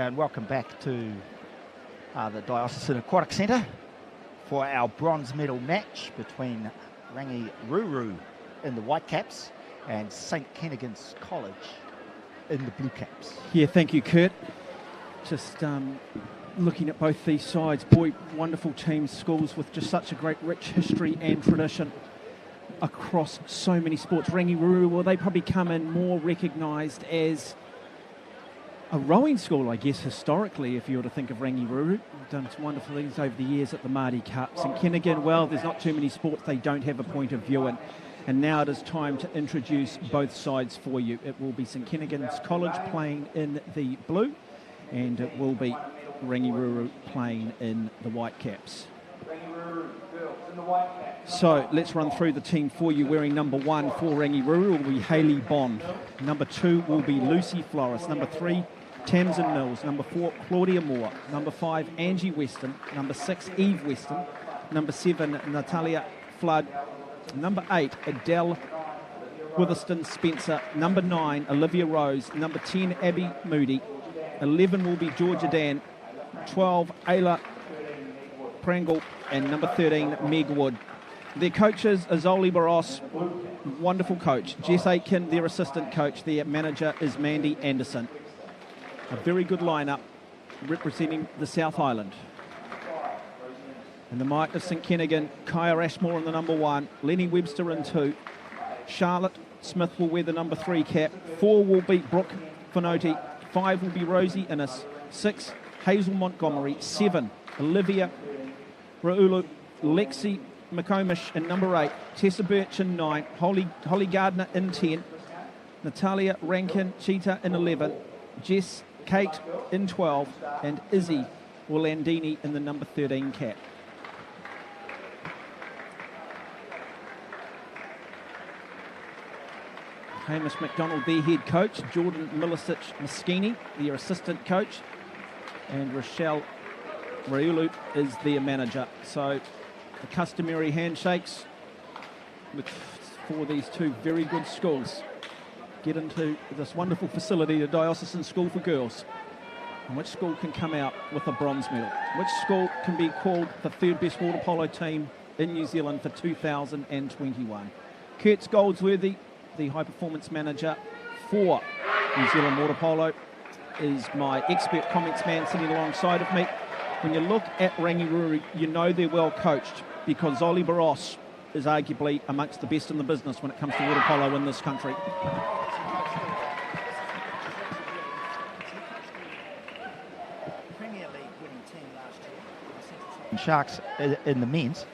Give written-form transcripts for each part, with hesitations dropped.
and welcome back to the Diocesan Aquatic Centre for our bronze medal match between Rangi Ruru in the Whitecaps and St Kennigan's College in the Blue Caps. Yeah, thank you, Kurt. Just looking at both these sides, boy, wonderful teams, schools with just such a great rich history and tradition across so many sports. Rangi Ruru, well, they probably come in more recognised as a rowing school, I guess, historically, if you were to think of Rangi Ruru. Done some wonderful things over the years at the Māori Cups. And Kennigan, well, there's not too many sports they don't have a point of view in. And now it is time to introduce both sides for you. It will be St Kennigan's College playing in the blue, and it will be Rangi Ruru playing in the Whitecaps. So let's run through the team for you. Wearing number 1 for Rangi Ruru will be Hayley Bond. Number 2 will be Lucy Flores. Number 3, Tamsin Mills. Number 4, Claudia Moore. Number 5, Angie Weston. Number 6, Eve Weston. Number 7, Natalia Flood. Number 8, Adele Witherston Spencer. Number 9, Olivia Rose. Number 10, Abby Moody. 11 will be Georgia Dan. 12, Ayla Prangle. And number 13, Meg Wood. Their coaches, Azoli Barros, wonderful coach. Jess Aitken, their assistant coach. Their manager is Mandy Anderson. A very good lineup representing the South Island. And the might of St Kennigan, Kaya Ashmore in the number 1, Lenny Webster in 2. Charlotte Smith will wear the number 3 cap. 4 will be Brooke Finotti. 5 will be Rosie Innes. 6, Hazel Montgomery. 7, Olivia Ruru. Lexi McComish in number 8. Tessa Birch in 9. Holly Gardner in 10. Natalia Rankin Cheetah in 11. Jess Kate in 12. And Izzy Orlandini in the number 13 cap. Hamish McDonald, their head coach. Jordan Milicic Moschini, their assistant coach. And Rochelle Raiulu is their manager. So the customary handshakes for these two very good schools get into this wonderful facility, the Diocesan School for Girls. And which school can come out with a bronze medal? Which school can be called the third best water polo team in New Zealand for 2021? Kurt Goldsworthy, the high performance manager for New Zealand water polo, is my expert comments man sitting alongside of me. When you look at Rangi Ruru, you know they're well coached because Zoli Barros is arguably amongst the best in the business when it comes to water polo in this country. Premier League winning team last year. Sharks in the men's.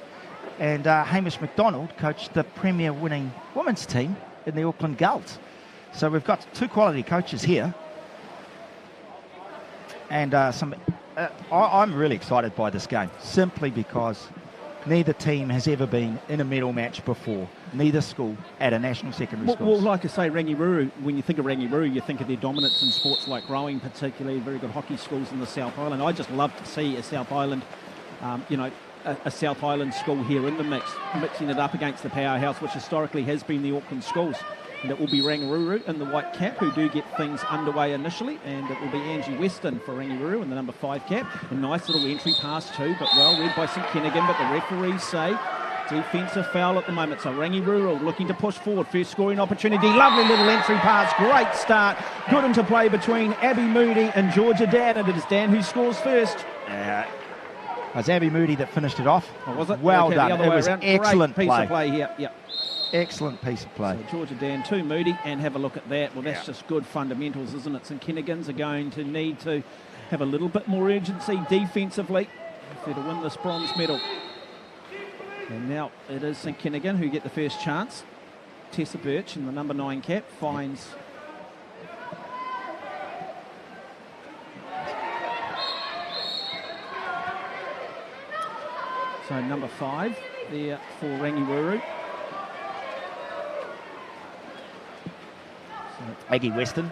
And Hamish McDonald coached the Premier winning women's team in the Auckland Gulls. So we've got 2 quality coaches here. And I'm really excited by this game, simply because neither team has ever been in a medal match before, neither school at a national secondary school. Well, like I say, Rangi Ruru, when you think of Rangi Ruru, you think of their dominance in sports like rowing, particularly very good hockey schools in the South Island. I just love to see a South Island, a South Island school here in the mix, mixing it up against the powerhouse, which historically has been the Auckland schools. And it will be Rangi Ruru in the white cap who do get things underway initially, and it will be Angie Weston for Rangi Ruru in the number 5 cap. A nice little entry pass too, but well read by St Kennigan, but the referees say defensive foul at the moment. So Rangi Ruru looking to push forward, first scoring opportunity, lovely little entry pass, great start, good into play between Abby Moody and Georgia Dan, and it is Dan who scores first. It was Abby Moody that finished it off. Oh, was it? Well okay, done. It was excellent great piece of play here. Yeah. Excellent piece of play. So Georgia Dan to Moody, and have a look at that. Well, that's just good fundamentals, isn't it? St Kennigans are going to need to have a little bit more urgency defensively if they're to win this bronze medal. And now it is St Kennigan who get the first chance. Tessa Birch in the number 9 cap finds so number 5 there for Rangi Ruru. Aggie Weston,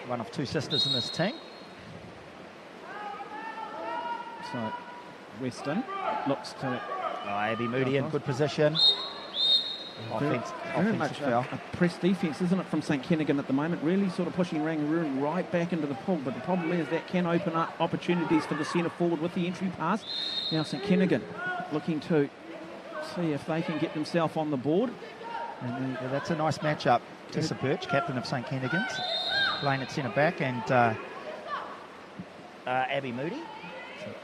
one of 2 sisters in this team. So Weston looks to Abby Moody in good position. Very much a press defence, isn't it, from St Kennigan at the moment? Really sort of pushing Rangi right back into the pool. But the problem is that can open up opportunities for the centre forward with the entry pass. Now St Kennigan looking to see if they can get themselves on the board. And that's a nice matchup. Tessa Birch, captain of St Kennigan's, playing at centre back, and Abby Moody.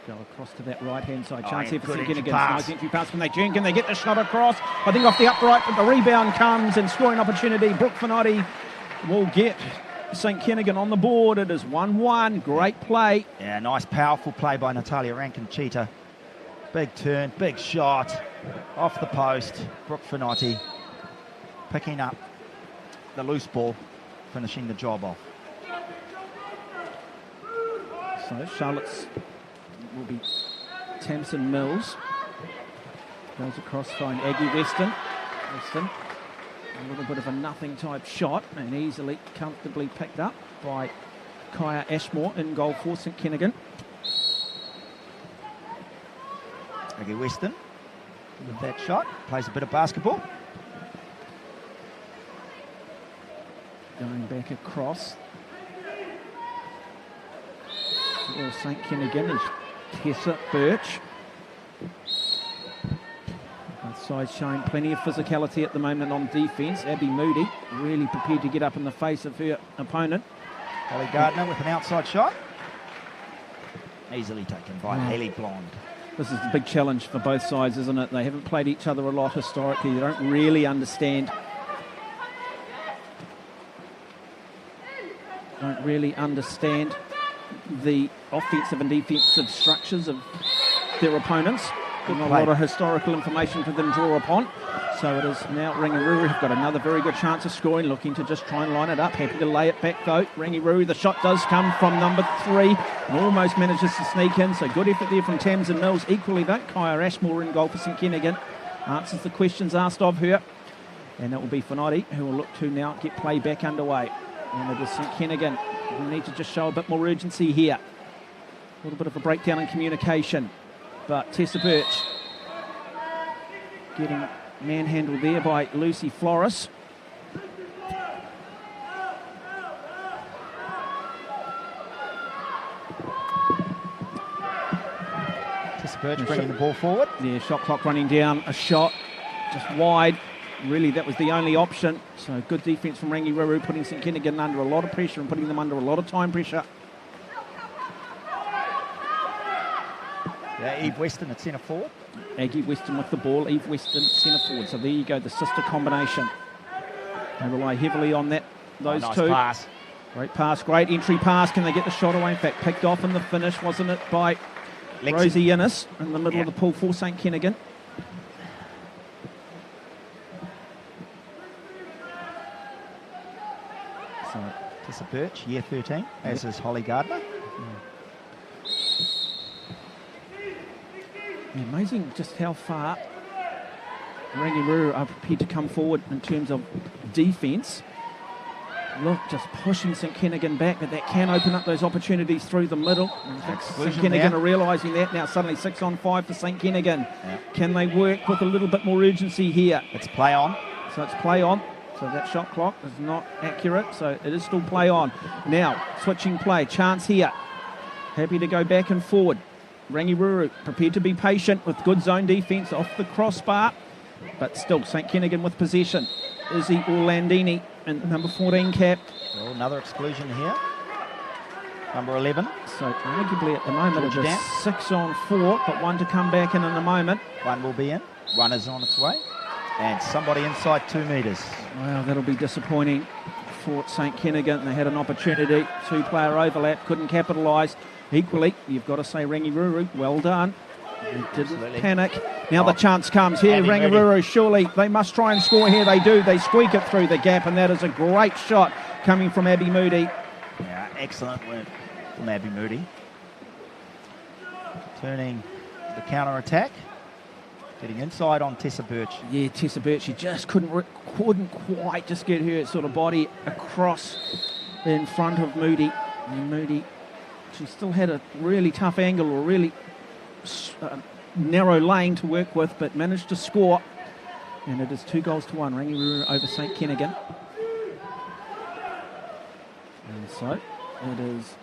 Go across to that right-hand side. Chance here for St Kennigan. Nice entry pass from that turn. Can they get the shot across? I think off the upright, but the rebound comes and scoring opportunity. Brooke Finotti will get St Kennigan on the board. It is 1-1. Great play. Yeah, nice powerful play by Natalia Rankin-Cheetah. Big turn, big shot. Off the post. Brooke Finotti picking up the loose ball, finishing the job off. So Charlotte's will be Tamsin Mills. Goes across, find Aggie Weston. A little bit of a nothing type shot and easily, comfortably picked up by Kaya Ashmore in goal for St Kennigan. Aggie Weston with that shot, plays a bit of basketball. Going back across. Well, St Kennigan is Tessa Birch. Both sides showing plenty of physicality at the moment on defence. Abby Moody really prepared to get up in the face of her opponent. Holly Gardner with an outside shot. Easily taken by Haley Blonde. This is the big challenge for both sides, isn't it? They haven't played each other a lot historically. They don't really understand the offensive and defensive structures of their opponents. Not a lot of historical information for them to draw upon. So it is now Ruru have got another very good chance of scoring, looking to just try and line it up. Happy to lay it back though. Ruru, the shot does come from number 3 and almost manages to sneak in. So good effort there from Tamsin Mills. Equally though, Kaya Ashmore in goal for St Kennigan. Answers the questions asked of her. And that will be Finotti, who will look to now get play back underway. And it is St Kennigan. We need to just show a bit more urgency here. A little bit of a breakdown in communication. But Tessa Birch getting manhandled there by Lucy Flores. Tessa Birch bringing the ball forward. Yeah, shot clock running down. A shot just wide. Really, that was the only option. So good defence from Rangi Ruru, putting St Kennigan under a lot of pressure and putting them under a lot of time pressure. Yeah, Eve Weston at centre forward. Aggie Weston with the ball, Eve Weston centre forward. So there you go, the sister combination. They rely heavily on that. Those nice two. Pass. Great pass, great entry pass. Can they get the shot away? In fact, picked off in the finish, wasn't it, by Rosie Innes in the middle of the pool for St Kennigan. So Tessa Birch, year 13, as is Holly Gardner. Yeah, amazing just how far Rangi Ruru are prepared to come forward in terms of defence. Look, just pushing St Kennigan back, but that can open up those opportunities through the middle. St Kennigan are realising that now. Suddenly 6-on-5 for St Kennigan. Yeah. Can they work with a little bit more urgency here? It's play on. So it's play on. So that shot clock is not accurate, so it is still play on. Now, switching play, chance here. Happy to go back and forward. Rangi Ruru prepared to be patient with good zone defence off the crossbar, but still St Kennigan with possession. Izzy Orlandini in number 14 cap. Well, another exclusion here. Number 11. So arguably at the moment it is 6-on-4, but one to come back in a moment. One will be in. One is on its way. And somebody inside 2 metres. Well, that'll be disappointing for St Kennigan. They had an opportunity. 2-player overlap, couldn't capitalise. Equally, you've got to say Rangi Ruru, well done. They didn't panic. Now the chance comes here. Rangi Ruru, surely they must try and score here. They do. They squeak it through the gap, and that is a great shot coming from Abby Moody. Yeah, excellent work from Abby Moody. Turning the counter-attack. Getting inside on Tessa Birch. Yeah, Tessa Birch, she just couldn't quite just get her sort of body across in front of Moody. And Moody, she still had a really tough angle or really narrow lane to work with, but managed to score. And it is 2-1 Rangi Ruru over St Kennigan. And so it is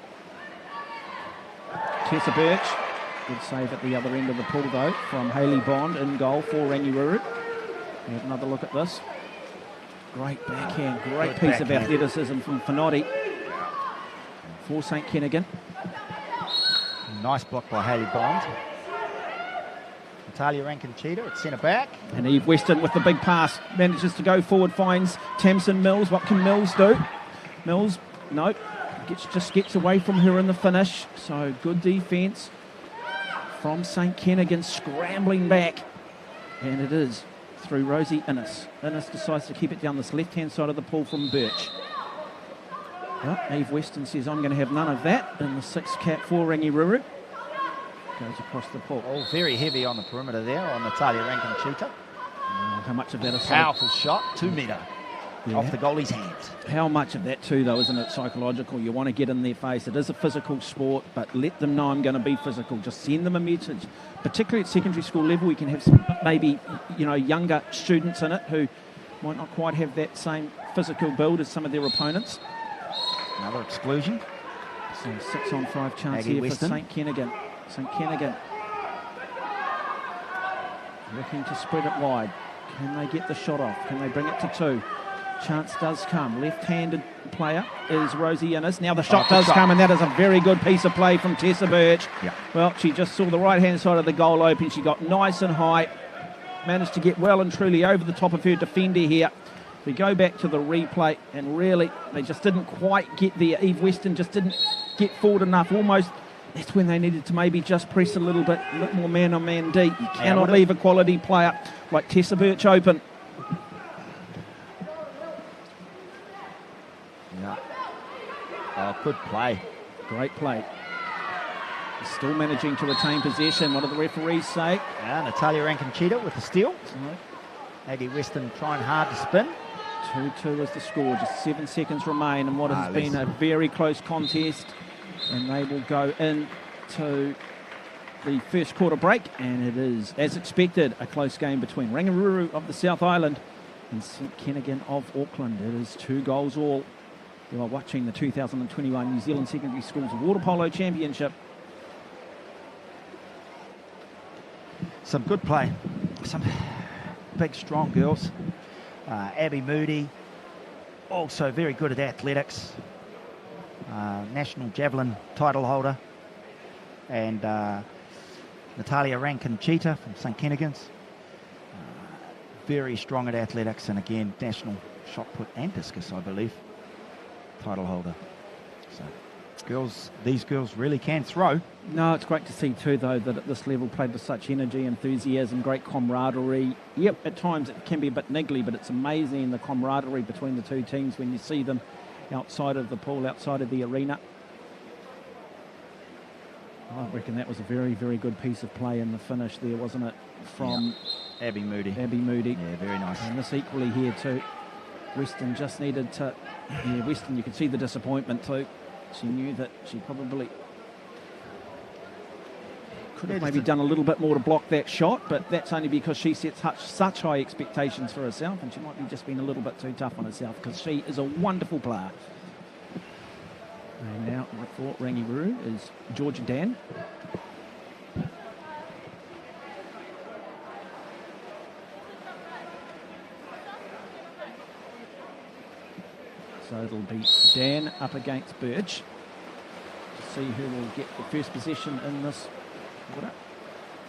Tessa Birch. Good save at the other end of the pool though from Hayley Bond in goal for Rangi Ruru. We have another look at this. Great backhand, great Good piece of backhand. athleticism from Finotti for St Kennigan. Nice block by Hayley Bond. Natalia Rankin-Cheetah at centre back. And Eve Weston with the big pass manages to go forward, finds Tamsin Mills. What can Mills do? Mills, no, just gets away from her in the finish. So good defence from St Kennigan, scrambling back. And it is through Rosie Innes. Innes decides to keep it down this left-hand side of the pool from Birch. Well, Eve Weston says, I'm going to have none of that. In the 6th cap for Rangi Ruru. Goes across the pool. Oh, very heavy on the perimeter there on Natalia Rankin-Cheetah. How much of that is Powerful shot, 2 metre off the goalie's hands. How much of that too, though, isn't it psychological? You want to get in their face. It is a physical sport, but let them know I'm going to be physical. Just send them a message. Particularly at secondary school level, we can have some maybe, younger students in it who might not quite have that same physical build as some of their opponents. Another exclusion. So 6-on-5 chance Aggie here Weston. for St Kennigan. St Kennigan looking to spread it wide. Can they get the shot off? Can they bring it to 2? Chance does come. Left-handed player is Rosie Innes. Now the shot does come, and that is a very good piece of play from Tessa Birch. Yeah. Well, she just saw the right-hand side of the goal open. She got nice and high, managed to get well and truly over the top of her defender here. We go back to the replay, and really, they just didn't quite get there. Eve Weston just didn't get forward enough. Almost, that's when they needed to maybe just press a little bit more man-on-man deep. You cannot leave a quality player like Tessa Birch open. Yeah. Oh, good play. Great play. Still managing to retain possession. What do the referees say? Yeah, Natalia Rankin-Cheetah with the steal. Aggie Weston trying hard to spin. 2-2 is the score. Just 7 seconds remain in what has been a very close contest. And they will go into the first quarter break. And it is, as expected, a close game between Rangi Ruru of the South Island and St Kennigan of Auckland. It is 2 all. You are watching the 2021 New Zealand Secondary Schools Water Polo Championship. Some good play. Some big, strong girls. Abby Moody, also very good at athletics. National javelin title holder. And Natalia Rankin-Cheetah from St Kennigan's. Very strong at athletics, and again, national shot put and discus, I believe, title holder. So these girls really can throw. No, it's great to see too, though, that at this level played with such energy, enthusiasm, great camaraderie. Yep, at times it can be a bit niggly, but it's amazing the camaraderie between the two teams when you see them outside of the pool, outside of the arena. I reckon that was a very, very good piece of play in the finish there, wasn't it? From Abby Moody. Yeah, very nice. And this equally here too. Weston just needed to... Yeah, Weston, you could see the disappointment too. She knew that she probably could have maybe done a little bit more to block that shot, but that's only because she set such high expectations for herself, and she might be just being a little bit too tough on herself, because she is a wonderful player. And now for Rangi Ruru is Georgia Dan. So it'll be Dan up against Birch to see who will get the first possession in this quarter.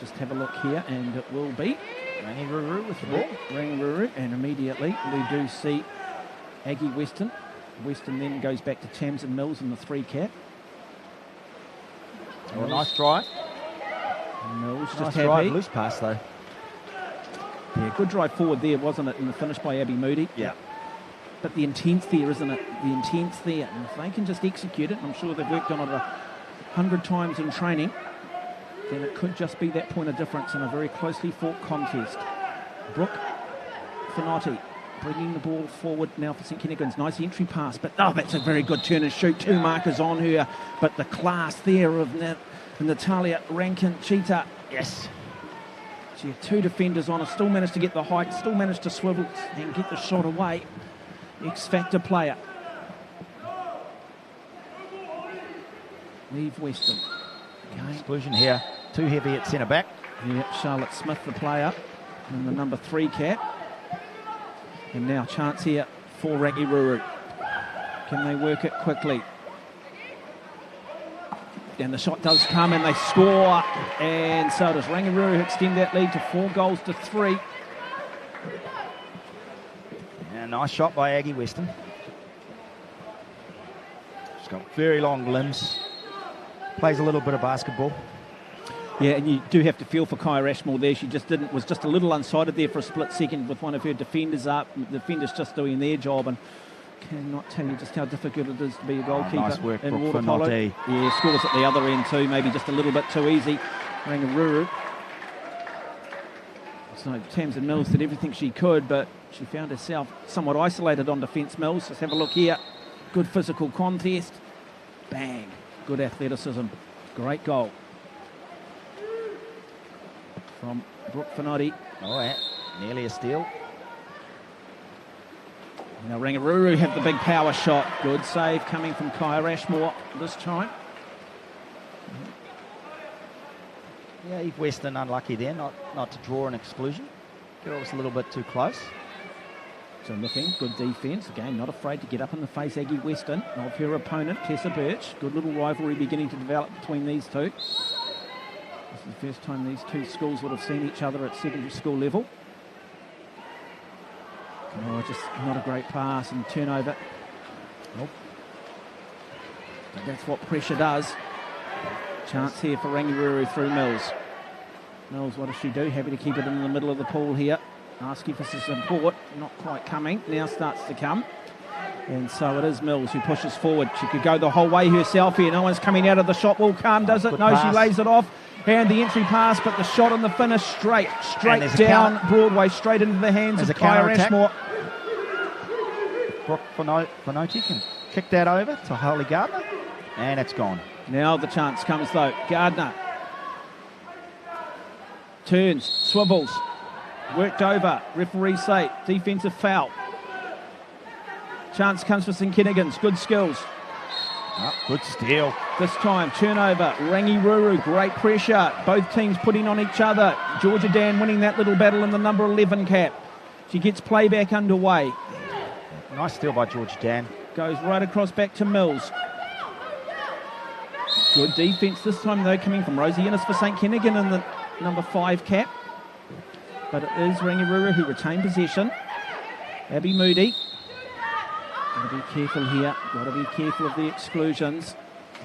Just have a look here, and it will be Rangi Ruru with the ball. Rangi Ruru, and immediately we do see Aggie Weston. Weston then goes back to Tamsin Mills in the 3 cap. Oh, nice try. Mills just Nice happy. drive, loose pass though. Yeah, good drive forward there, wasn't it? And the finish by Abby Moody. Yeah. But the intent's there, isn't it? The intent's there. And if they can just execute it, and I'm sure they've worked on it 100 times in training, then it could just be that point of difference in a very closely fought contest. Brooke Finotti bringing the ball forward now for St Kennigan's. Nice entry pass, but that's a very good turn and shoot. 2 markers on her, but the class there of Natalia Rankin-Cheetah. Yes. She had two defenders on her, still managed to get the height, still managed to swivel and get the shot away. X-factor player. Eve Weston. Okay. Exclusion here. Too heavy at centre back. Yeah, Charlotte Smith, the player, in the number 3 cap. And now chance here for Rangi Ruru. Can they work it quickly? And the shot does come and they score. And so does Rangi Ruru extend that lead to 4-3. Yeah, nice shot by Aggie Weston. She's got very long limbs. Plays a little bit of basketball. Yeah, and you do have to feel for Kyra Ashmore there. She just was just a little unsighted there for a split second with one of her defenders up. The defenders just doing their job, and cannot tell you just how difficult it is to be a goalkeeper nice work in for water polo. Noddy. Yeah, scores at the other end too, maybe just a little bit too easy. Rangi Ruru. So Tamsin Mills did everything she could, but she found herself somewhat isolated on defence. Mills, let's have a look here. Good physical contest. Bang. Good athleticism. Great goal from Brooke Finotti. Oh, yeah. Nearly a steal. Now Rangi Ruru have the big power shot. Good save coming from Kyra Ashmore this time. Yeah, Eve Weston unlucky there, not to draw an exclusion. Girl was a little bit too close. So looking, good defence. Again, not afraid to get up in the face, Aggie Weston, of her opponent, Tessa Birch. Good little rivalry beginning to develop between these two. This is the first time these two schools would have seen each other at secondary school level. Oh, just not a great pass and turnover. Nope. But that's what pressure does. Chance here for Rangi Ruru through Mills. Mills, what does she do? Happy to keep it in the middle of the pool here. Asking for some support. Not quite coming. Now starts to come. And so it is Mills who pushes forward. She could go the whole way herself here. No one's coming out of the shot. Will Calm does it. Good No, pass. She lays it off. And the entry pass, but the shot and the finish straight down Broadway, straight into the hands of Kyra Ashmore. Brooke Finotti can kick that over to Holly Gardner, and it's gone. Now the chance comes though. Gardner turns, swivels, worked over. Referee say defensive foul. Chance comes for St Kennegans. Good skills. Oh, good steal. This time, turnover. Rangi Ruru, great pressure. Both teams putting on each other. Georgia Dan winning that little battle in the number 11 cap. She gets playback underway. Nice steal by Georgia Dan. Goes right across back to Mills. Good defence this time though, coming from Rosie Innes for St Kennigan in the number 5 cap. But it is Rangi Ruru who retained possession. Abby Moody. Got to be careful here. Got to be careful of the exclusions.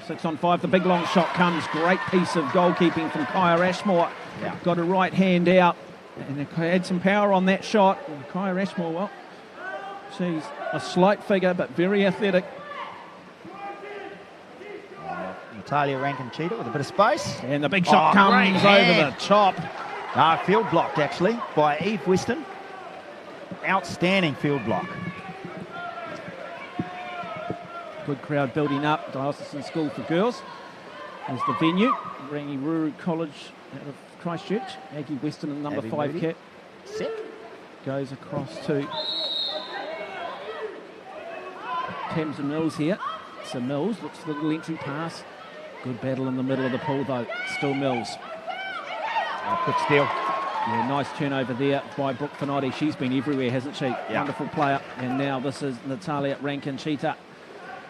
6 on 5. The big long shot comes. Great piece of goalkeeping from Kyra Ashmore. Yeah. Got a right hand out. And it had some power on that shot. And Kyra Ashmore, well, she's a slight figure, but very athletic. Natalia Rankin-Cheetah with a bit of space. And the big shot comes over the top. Field blocked, actually, by Eve Weston. Outstanding field block. Good crowd building up. Diocesan School for Girls is the venue. Rangi Ruru College out of Christchurch. Aggie Weston in the number 5 cap. Set. Goes across to Tamsin Mills here. So Mills looks for the little entry pass. Good battle in the middle of the pool though. Still Mills. Good steal. Yeah, nice turnover there by Brooke Finotti. She's been everywhere, hasn't she? Yeah. Wonderful player. And now this is Natalia Rankin-Cheetah.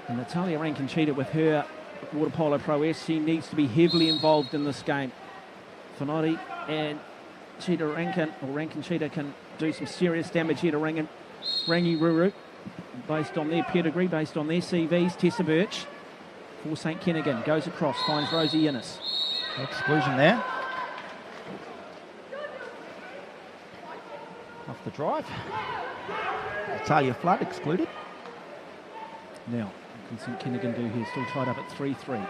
And Natalia Rankin-Cheetah, with her water polo prowess, she needs to be heavily involved in this game. Finotti and Cheetah Rankin, or Rankin-Cheetah, can do some serious damage here to Rangi Ruru, based on their pedigree, based on their CVs. Tessa Birch for St Kennigan goes across, finds Rosie Innes. Exclusion there. Off the drive. Natalia Flood excluded. Now, what can St Kennigan do here? Still tied up at 3-3.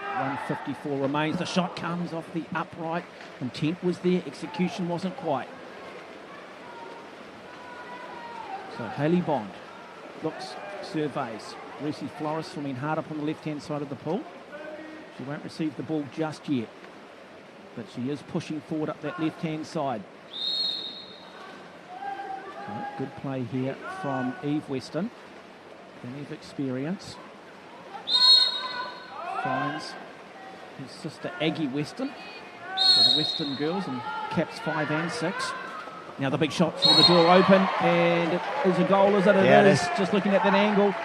1:54 remains. The shot comes off the upright. Intent was there, execution wasn't quite. So Hayley Bond looks, surveys. Lucy Flores swimming hard up on the left-hand side of the pool. She won't receive the ball just yet, but she is pushing forward up that left-hand side. Good play here from Eve Weston. Plenty of experience. Finds his sister Aggie Weston. So the Western girls in caps 5 and 6. Now the big shot for the door open, and it is a goal, is it? It is. Just looking at that angle,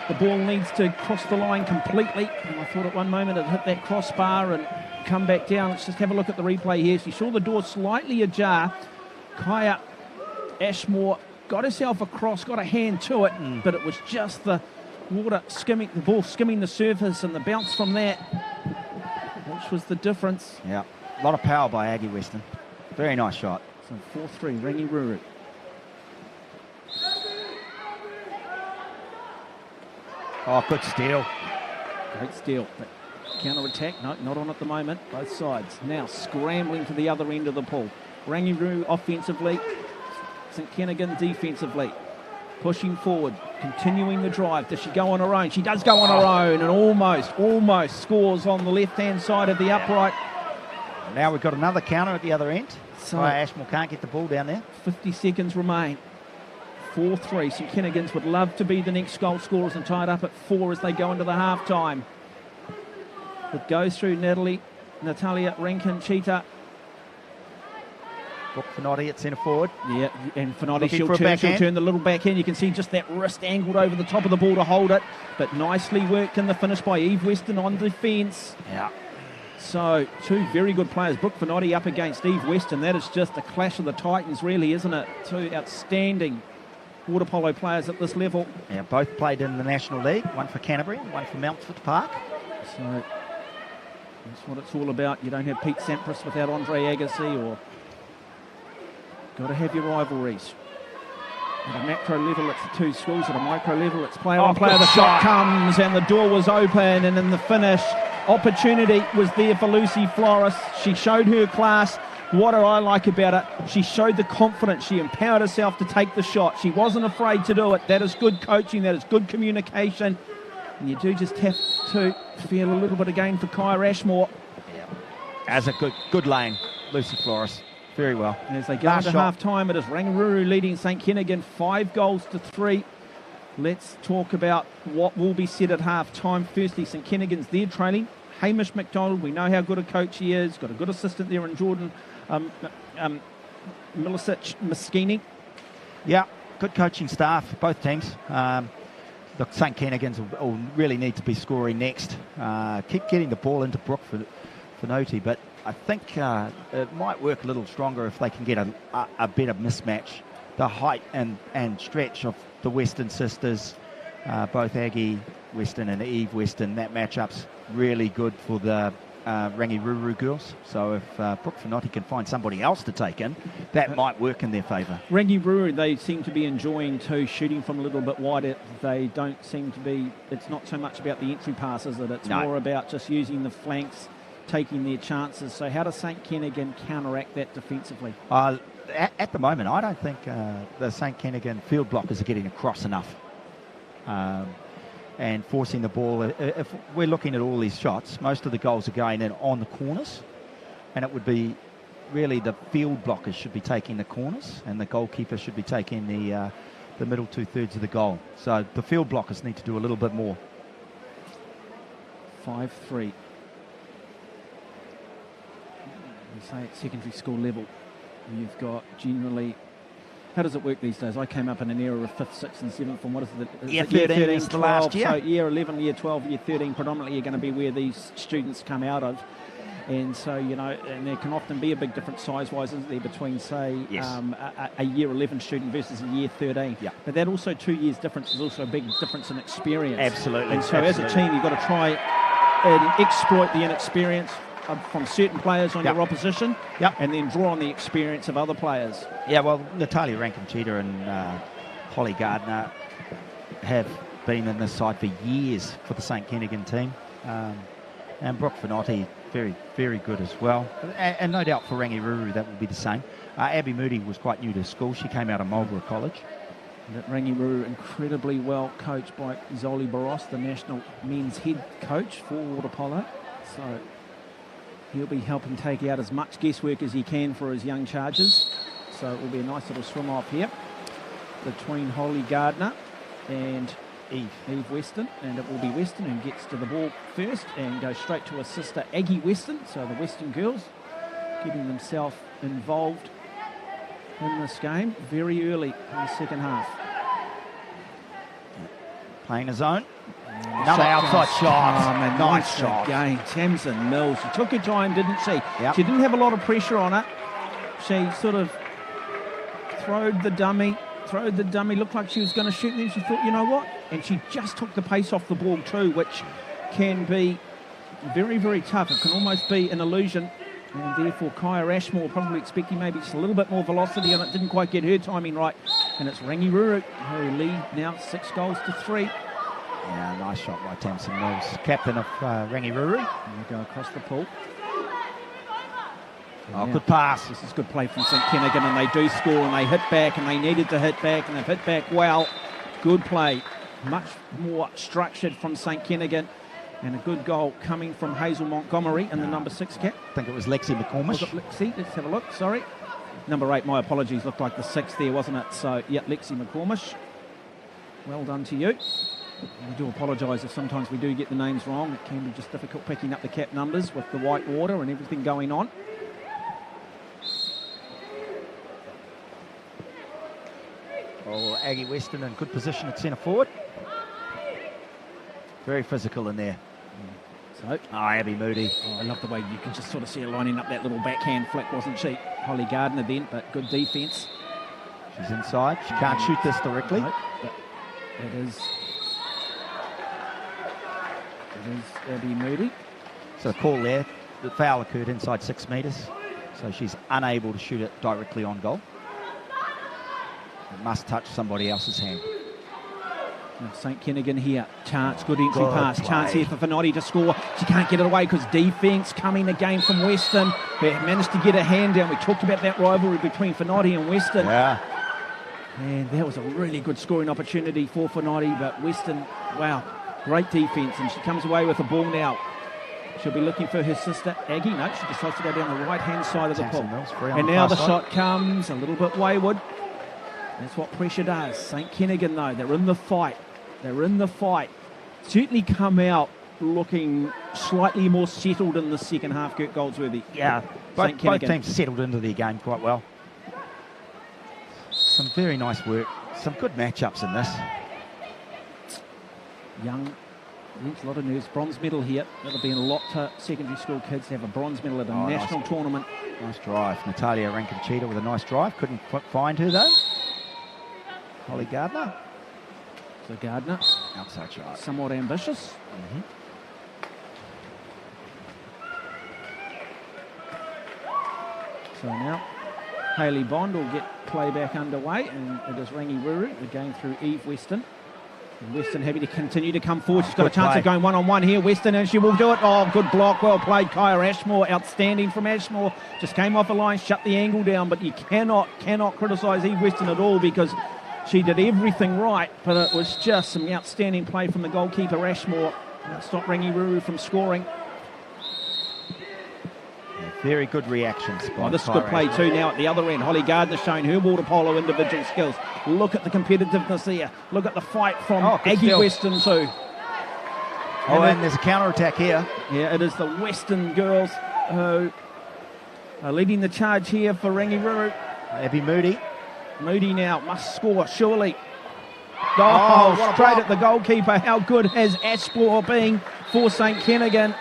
the ball needs to cross the line completely. And I thought at one moment it hit that crossbar and come back down. Let's just have a look at the replay here. She saw the door slightly ajar. Kaya Ashmore got herself across, got a hand to it, but it was just the water skimming, the ball skimming the surface, and the bounce from that, which was the difference. Yeah, a lot of power by Aggie Weston. Very nice shot. So 4-3, Rangi Ruru. Oh, good steal. Great steal. But counter-attack, no, not on at the moment. Both sides now scrambling to the other end of the pool. Rangi Ruru offensively, St Kennigan defensively. Pushing forward, continuing the drive. Does she go on her own? She does go on her own, and almost scores on the left-hand side of the upright. Now we've got another counter at the other end. So Ashmore can't get the ball down there. 50 seconds remain. 4-3. St Kennigans would love to be the next goal scorers and tie it up at 4 as they go into the half-time. It goes through Natalia Rankin-Cheetah. Brooke Finotti at centre forward. Yeah, and Finotti, she'll turn the little backhand. You can see just that wrist angled over the top of the ball to hold it. But nicely worked in the finish by Eve Weston on defence. Yeah. So, two very good players. Brooke Finotti up against Eve Weston. That is just a clash of the titans, really, isn't it? Two outstanding water polo players at this level. Yeah, both played in the National League. One for Canterbury, one for Mountford Park. So, that's what it's all about. You don't have Pete Sampras without Andre Agassi, or got to have your rivalries. At a macro level, it's the two schools. At a micro level, it's player on player. The shot comes, and the door was open, and in the finish, opportunity was there for Lucy Flores. She showed her class. What do I like about it? She showed the confidence. She empowered herself to take the shot. She wasn't afraid to do it. That is good coaching. That is good communication. And you do just have to feel a little bit again for Kaya Ashmore. Yeah. As a good lane, Lucy Flores. Very well. And as they go into half-time, it is Rangiruru leading St Kennigan 5-3. Let's talk about what will be said at half-time. Firstly, St Kennigan's there trailing. Hamish McDonald, we know how good a coach he is. Got a good assistant there in Jordan Milicic Moschini. Yeah, good coaching staff, both teams. The St Kennigans will really need to be scoring next. Keep getting the ball into Brooke Finotti, but I think it might work a little stronger if they can get a better mismatch. The height and stretch of the Western sisters, both Aggie Weston and Eve Weston, that matchup's really good for the Rangi Ruru girls. So if Brooke Finotti can find somebody else to take in, that might work in their favour. Rangi Ruru, they seem to be enjoying too, shooting from a little bit wider. They don't seem to be, it's not so much about the entry passes, that it's more about just using the flanks, taking their chances. So how does St Kennigan counteract that defensively? At the moment, I don't think the St Kennigan field blockers are getting across enough and forcing the ball. If we're looking at all these shots, most of the goals are going in on the corners, and it would be really the field blockers should be taking the corners, and the goalkeeper should be taking the middle 2/3 of the goal. So the field blockers need to do a little bit more. 5-3. We say at secondary school level, you've got generally, how does it work these days? I came up in an era of 5th, 6th and 7th, and what is it? Year 13 is the last year. So year 11, year 12, year 13 predominantly are going to be where these students come out of. And so, you know, and there can often be a big difference size-wise, isn't there, between, say, a year 11 student versus a year 13. Yeah. But that also 2 years difference is also a big difference in experience. Absolutely. And so as a team, you've got to try and exploit the inexperience from certain players on your opposition, and then draw on the experience of other players. Yeah, well, Natalia Rankin-Cheetah and Holly Gardner have been in this side for years for the St Kennigan team. And Brooke Finotti, very, very good as well. And no doubt for Rangi Ruru, that will be the same. Abby Moody was quite new to school. She came out of Marlborough College. Rangi Ruru incredibly well coached by Zoli Barros, the national men's head coach for water polo. So he'll be helping take out as much guesswork as he can for his young charges. So it will be a nice little swim off here. between Holly Gardner and Eve Weston, and it will be Weston who gets to the ball first and goes straight to her sister Aggie Weston. So the Weston girls getting themselves involved in this game very early in the second half. Playing a zone. Another outside shot. Nice shot. Again, Tamsin Mills. She took her time, didn't she? Yep. She didn't have a lot of pressure on her. She sort of throwed the dummy, looked like she was going to shoot, and then she thought, you know what? And she just took the pace off the ball too, which can be very, very tough. It can almost be an illusion. And therefore, Kaya Ashmore probably expecting maybe just a little bit more velocity, and it didn't quite get her timing right. And it's Rangi Ruru who lead now 6 goals to 3. Yeah, nice shot by Tamsin Mills, captain of Rangi Ruru. And they go across the pool. Oh, good pass. This is good play from St Kennigan, and they do score, and they hit back, and they needed to hit back, and they've hit back well. Good play. Much more structured from St Kennigan. And a good goal coming from Hazel Montgomery in the number 6 cap. I think it was Lexi McCormish. Was it Lexi? Let's have a look, sorry. Number 8, my apologies, looked like the 6 there, wasn't it? So, yeah, Lexi McCormish. Well done to you. I do apologise if sometimes we do get the names wrong. It can be just difficult picking up the cap numbers with the white water and everything going on. Oh, Aggie Weston in good position at centre forward. Very physical in there. So, Abby Moody. I love the way you can just sort of see her lining up that little backhand flick, wasn't she? Holly Gardner then, but good defence. She's inside. She can't shoot this directly. No, but it is Abby Moody. So the call there, the foul occurred inside 6 metres. So she's unable to shoot it directly on goal. It must touch somebody else's hand. St Kennigan here, chance, good entry pass, play. Chance here for Finotti to score. She can't get it away because defence coming again from Weston, who managed to get a hand down. We talked about that rivalry between Finotti and Weston. Yeah. And that was a really good scoring opportunity for Finotti, but Weston, wow, great defence, and she comes away with the ball now. She'll be looking for her sister Aggie. No, she decides to go down the right-hand side of the pool. And now the shot comes a little bit wayward. That's what pressure does. St Kennigan, though, they're in the fight. Certainly come out looking slightly more settled in the second half, Kurt Goldsworthy. Yeah, both teams settled into their game quite well. Some very nice work. Some good matchups in this. Young, there's a lot of nerves. Bronze medal here. That'll be a lot to secondary school kids to have a bronze medal at a national tournament. Nice drive. Natalia Rankin-Cheetah with a nice drive. Couldn't find her, though. Holly Gardner. So Gardner, outside shot. Somewhat ambitious. So now Hayley Bond will get play back underway, and it is Rangi Ruru again through Eve Weston. And Weston happy to continue to come forward. She's got a chance of going one-on-one here. Weston, and she will do it. Oh, good block. Well played, Kaya Ashmore. Outstanding from Ashmore. Just came off the line, shut the angle down, but you cannot criticise Eve Weston at all because she did everything right, but it was just some outstanding play from the goalkeeper, Ashmore. That stopped Rangi Ruru from scoring. Yeah, very good reactions. This is good play too now at the other end. Holly Gardner showing her water polo individual skills. Look at the competitiveness there. Look at the fight from Aggie Weston too. And there's a counter-attack here. Yeah, it is the Western girls who are leading the charge here for Rangi Ruru. Abby Moody. Moody now must score, surely. Oh, straight at the goalkeeper. How good has Ashmore been for St Kennigan?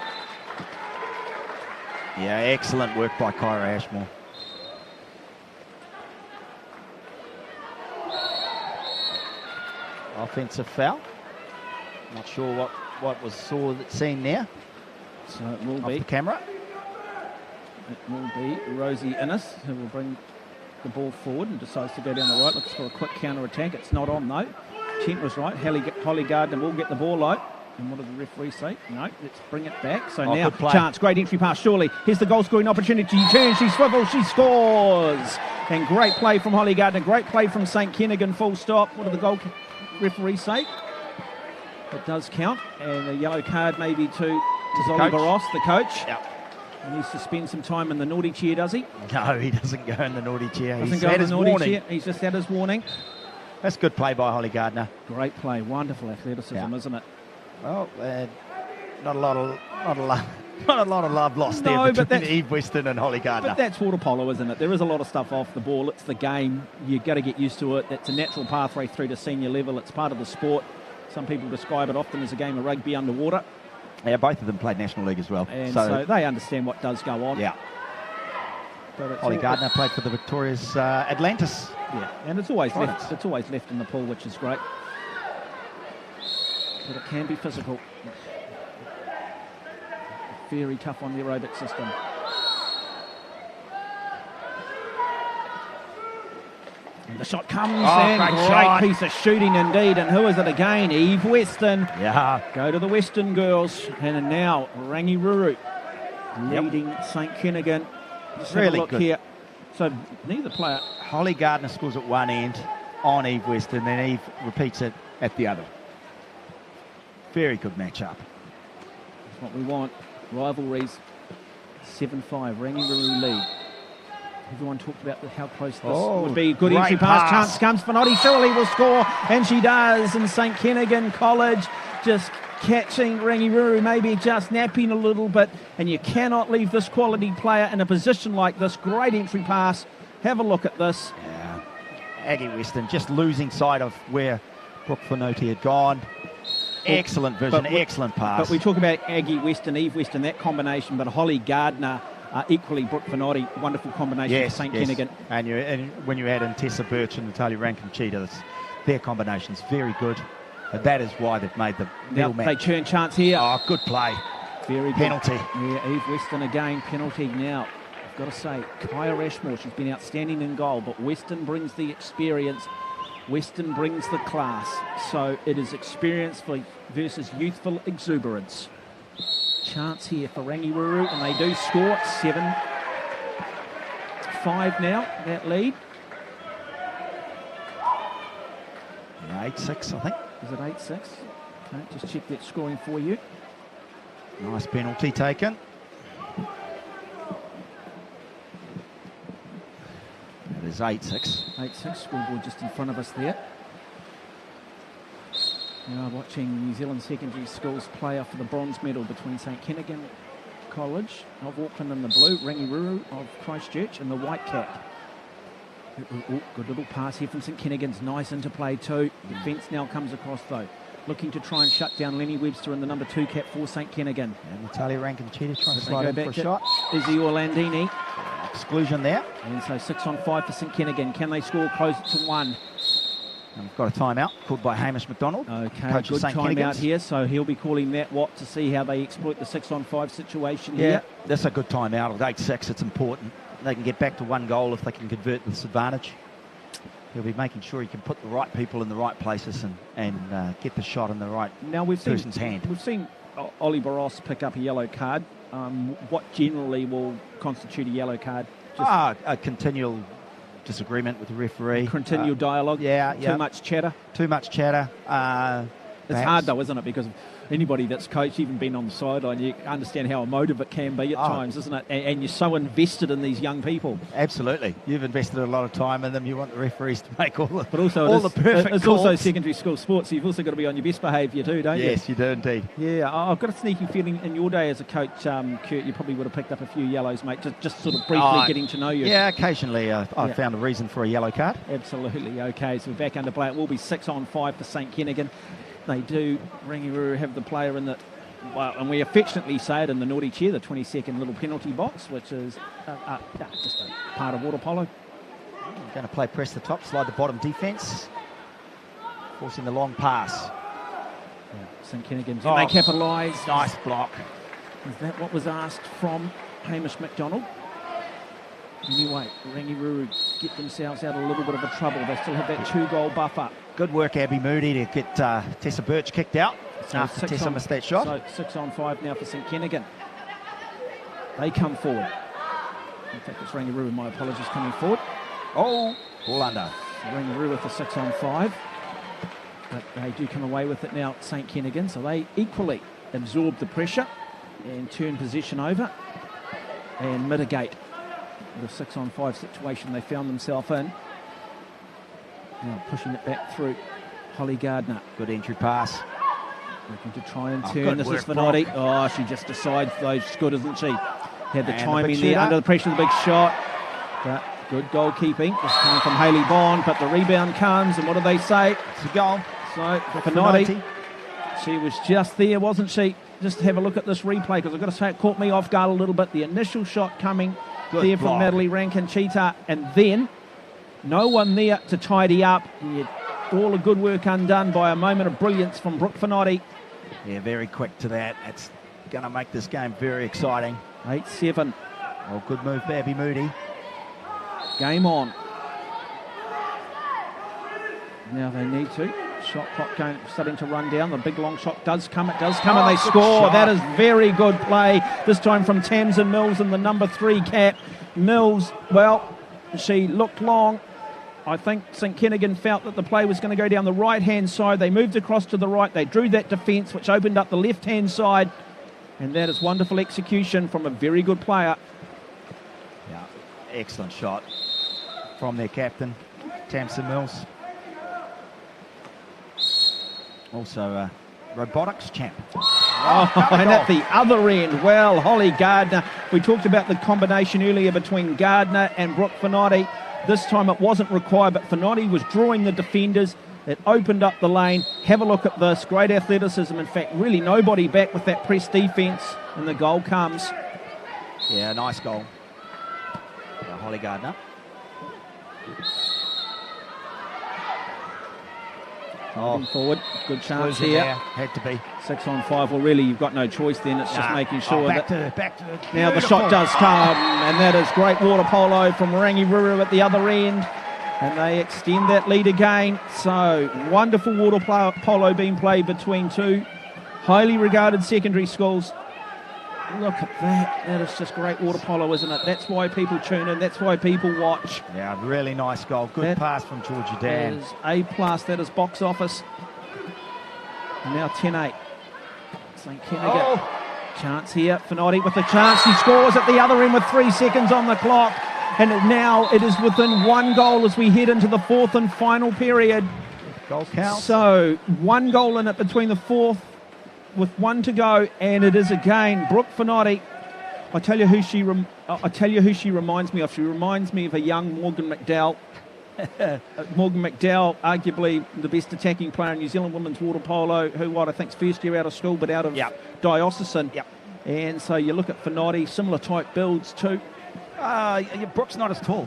Yeah, excellent work by Kyra Ashmore. Offensive foul. Not sure what was seen there. So it will off be the camera. It will be Rosie Innes who will bring the ball forward and decides to go down the right. Looks for a quick counter-attack. It's not on, though. Kent was right. Holly Gardner will get the ball out. And what did the referee say? No, let's bring it back. So now, chance, great entry pass, surely. Here's the goal-scoring opportunity. She turns, she swivels, she scores. And great play from Holly Gardner. Great play from St Kennigan, full stop. What did the goal referee say? It does count. And a yellow card maybe to Zolly Barros, the coach. Yep. He needs to spend some time in the naughty chair, does he? No, he doesn't go in the naughty chair. He's had his warning. He's just had his warning. That's good play by Holly Gardner. Great play, wonderful athleticism, isn't it? Well, not a lot of love lost there between Eve Weston and Holly Gardner. But that's water polo, isn't it? There is a lot of stuff off the ball. It's the game. You've got to get used to it. It's a natural pathway through to senior level. It's part of the sport. Some people describe it often as a game of rugby underwater. Yeah, both of them played National League as well. And so they understand what does go on. Yeah. But Holly Gardner played for the Victoria's Atlantis. Yeah, and it's always left. It's always left in the pool, which is great. But it can be physical. Very tough on the aerobic system. And the shot comes in. Great piece of shooting indeed. And who is it again? Eve Weston. Yeah. Go to the Western girls. And now Rangi Ruru leading St Kennigan. Just really look good here. So neither player. Holly Gardner scores at one end on Eve Weston, then Eve repeats it at the other. Very good matchup. That's what we want. Rivalries. 7-5. Rangi Ruru lead. Everyone talked about how close this would be. Good entry pass. Chance comes for Noddy. Surely will score. And she does. And St Kennigan College just catching Rangi Ruru, maybe just napping a little bit. And you cannot leave this quality player in a position like this. Great entry pass. Have a look at this. Yeah. Aggie Weston just losing sight of where Brooke Finotti had gone. Excellent vision, excellent pass. But we talk about Aggie Weston, Eve Weston, that combination, but Holly Gardner, equally Brooke Finotti, wonderful combination for St Kennigan. And when you add in Tessa Birch and Natalia Rankin-Cheetah, their combination's very good. And that is why they've made the middle match. They turn chance here. Oh, good play. Very good. Penalty. Yeah, Eve Weston again, penalty now. I've got to say, Kaya Ashmore, she's been outstanding in goal, but Weston brings the experience. Weston brings the class. So it is experience versus youthful exuberance. Chance here for Rangi Ruru, and they do score. 7-5 now, that lead. 8-6, I think. Is it 8-6? Okay, just check that scoring for you. Nice penalty taken. It is 8-6. 8-6, scoreboard just in front of us there. Now watching New Zealand secondary schools play off for the bronze medal between St Kennigan College of Auckland in the blue, Rangi Ruru of Christchurch in the white cap. Good little pass here from St Kennigan's, nice interplay too. Defence now comes across though, looking to try and shut down Lenny Webster in the number 2 cap for St Kennigan. And Natalia Rankin-Cheetah trying to slide in for a shot. Izzy Orlandini. Exclusion there. And so 6-on-5 for St Kennigan. Can they score close to 1? And we've got a timeout called by Hamish McDonald. Okay, coach good of St. timeout here. So he'll be calling Matt Watt to see how they exploit the 6-on-5 situation here. Yeah, that's a good timeout. With 8-6, it's important. They can get back to 1 goal if they can convert this advantage. He'll be making sure he can put the right people in the right places and get the shot in the right person's hand. We've seen Ollie Barros pick up a yellow card. What generally will constitute a yellow card? A continual disagreement with the referee. Continual dialogue. Too much chatter. Too much chatter. It's hard though, isn't it? Because anybody that's coached, even been on the sideline, you understand how emotive it can be at times, isn't it? And you're so invested in these young people. Absolutely. You've invested a lot of time in them. You want the referees to make all the perfect It's calls. also secondary school sports, so you've also got to be on your best behaviour too, don't you? Yes, you do indeed. Yeah, I've got a sneaky feeling in your day as a coach, Kurt, you probably would have picked up a few yellows, mate, just sort of briefly getting to know you. Yeah, occasionally I've found a reason for a yellow card. Absolutely. Okay, so we're back under play. It will be 6-on-5 for St Kennigan. They do, Rangi Ruru, have the player in the, and we affectionately say it in the naughty chair, the 20-second little penalty box, which is just a part of water polo. Going to play press the top, slide the bottom defence, forcing the long pass. St Kennigan, they capitalise. Nice block. Is that what was asked from Hamish McDonald? Anyway, Rangi Ruru get themselves out of a little bit of a trouble. They still have that 2-goal buffer. Good work, Abby Moody, to get Tessa Birch kicked out after Tessa missed that shot. So 6-on-5 now for St Kennigan. They come forward. In fact, it's Rangi Ruru, my apologies, coming forward. Ball under. Rangi Ruru with the 6-on-5. But they do come away with it now, St Kennigan. So they equally absorb the pressure and turn possession over and mitigate the 6-on-5 situation they found themselves in. Now pushing it back through. Holly Gardner. Good entry pass. Looking to try and turn. Good This work, is Finotti. Oh, she just decides, though. She's good, isn't she? Had the And time the big in there shooter. under the pressure of the big shot. But good goalkeeping. This time from Hayley Bond, but the rebound comes, and what do they say? It's a goal. So, For Finotti, she was just there, wasn't she? Just have a look at this replay, because I've got to say it caught me off guard a little bit. The initial shot coming Good there from block. Natalie Rankin-Cheetah, and then no one there to tidy up. And all the good work undone by a moment of brilliance from Brooke Finotti. Yeah, very quick to that. It's going to make this game very exciting. 8-7. Oh, good move, Babby Moody. Game on. Now they need to. Shot clock going, starting to run down. The big long shot does come. It does come, and they good score. shot. That is very good play. This time from Tamsin Mills in the number 3 cap. Mills, well, she looked long. I think St Kennigan felt that the play was going to go down the right-hand side. They moved across to the right. They drew that defence, which opened up the left-hand side. And that is wonderful execution from a very good player. Yeah, excellent shot from their captain, Tamsin Mills. Also robotics champ. Oh, and at the other end, well, Holly Gardner. We talked about the combination earlier between Gardner and Brooke Finotti. This time it wasn't required, but Finotti was drawing the defenders. It opened up the lane. Have a look at this. Great athleticism. In fact, really nobody back with that press defence. And the goal comes. Yeah, nice goal. Holly Gardner. Moving forward. Good chance Exclusion here. there. Had to be. 6 on 5. Well, really, you've got no choice then. It's just making sure back that... to Now the shot does come, and that is great water polo from Rangi Ruru at the other end. And they extend that lead again. So, wonderful water polo being played between two highly regarded secondary schools. Look at that. That is just great water polo, isn't it? That's why people tune in. That's why people watch. Yeah, really nice goal. Good pass from Georgia Dan. That is A+. That is box office. And now 10-8. St Kennigan. Chance here. Finotti with the chance. He scores at the other end with 3 seconds on the clock. And now it is within 1 goal as we head into the 4th and final period. Goal count. So 1 goal in it between the 4th with 1 to go, and it is again Brooke Finotti. I tell you who she reminds me of. She reminds me of a young Morgan McDowell. Morgan McDowell, arguably the best attacking player in New Zealand women's water polo, who I think's first year out of school, but out of diocesan. Yep. And so you look at Finotti, similar type builds too. Brooke's not as tall.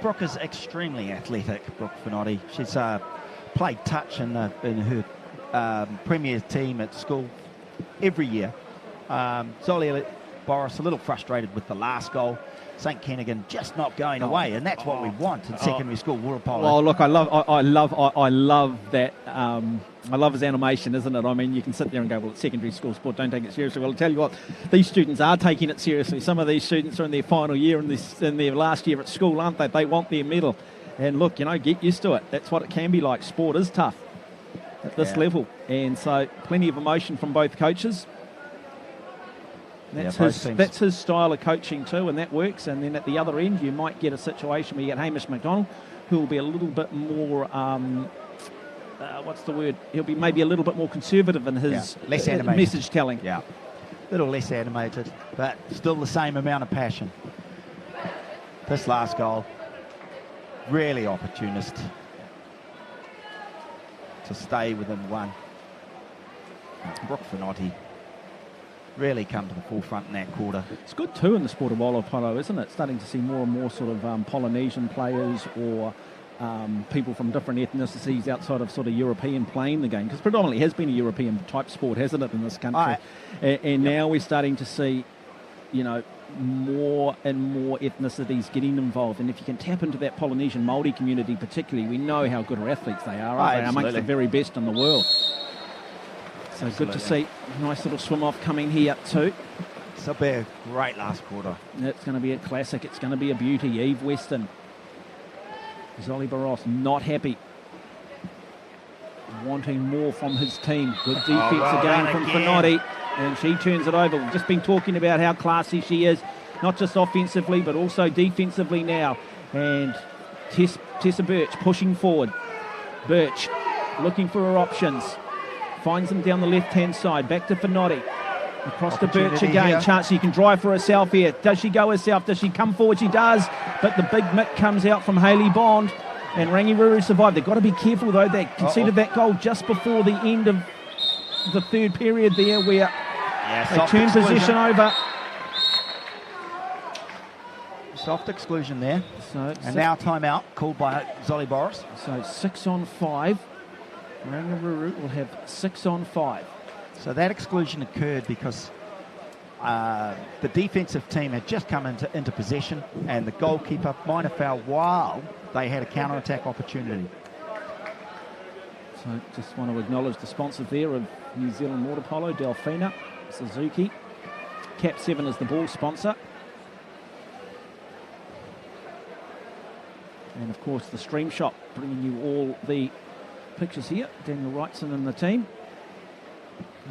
Brooke is extremely athletic, Brooke Finotti. She's played touch in her premier team at school every year. Zolia Boris a little frustrated with the last goal. St Kennigan just not going away, and that's what we want in secondary school water polo. Well, look, I love that. I love his animation, isn't it? I mean, you can sit there and go, well, it's secondary school sport, don't take it seriously. Well, I'll tell you what, these students are taking it seriously. Some of these students are in their final year and in their last year at school, aren't they? They want their medal. And look, get used to it. That's what it can be like. Sport is tough at this level. And so plenty of emotion from both coaches. That's his style of coaching too, and that works. And then at the other end, you might get a situation where you get Hamish McDonald, who will be a little bit more, He'll be maybe a little bit more conservative in his less animated message telling. Yeah, a little less animated, but still the same amount of passion. This last goal, really opportunist to stay within 1. Brooke Finotti really come to the forefront in that quarter. It's good too in the sport of water polo, isn't it? Starting to see more and more sort of Polynesian players or people from different ethnicities outside of sort of European playing the game, because predominantly has been a European type sport, hasn't it, in this country? And now we're starting to see, more and more ethnicities getting involved. And if you can tap into that Polynesian Māori community particularly, we know how good athletes they are, aren't they? Amongst the very best in the world. So good to see. Nice little swim off coming here too. This will be a great last quarter. It's going to be a classic. It's going to be a beauty. Eve Weston. Zoli Barros not happy. Wanting more from his team. Good defence again from Finotti. And she turns it over. We've just been talking about how classy she is. Not just offensively, but also defensively now. And Tessa Birch pushing forward. Birch looking for her options. Finds them down the left-hand side. Back to Finotti. Across to Birch again. Here. Chance she can drive for herself here. Does she go herself? Does she come forward? She does. But the big mick comes out from Hayley Bond. And Rangi Ruru survived. They've got to be careful, though. They conceded that goal just before the end of the third period there, where they turned possession over. Soft exclusion there. So and now timeout called by Zolly Boris. So 6 on 5. Rangi Ruru will have 6 on 5. So that exclusion occurred because the defensive team had just come into possession, and the goalkeeper minor foul while they had a counter-attack opportunity. So just want to acknowledge the sponsor there of New Zealand Water Polo, Delfina, Suzuki. Cap 7 is the ball sponsor. And of course the Stream Shop, bringing you all the pictures here. Daniel Wrightson and the team.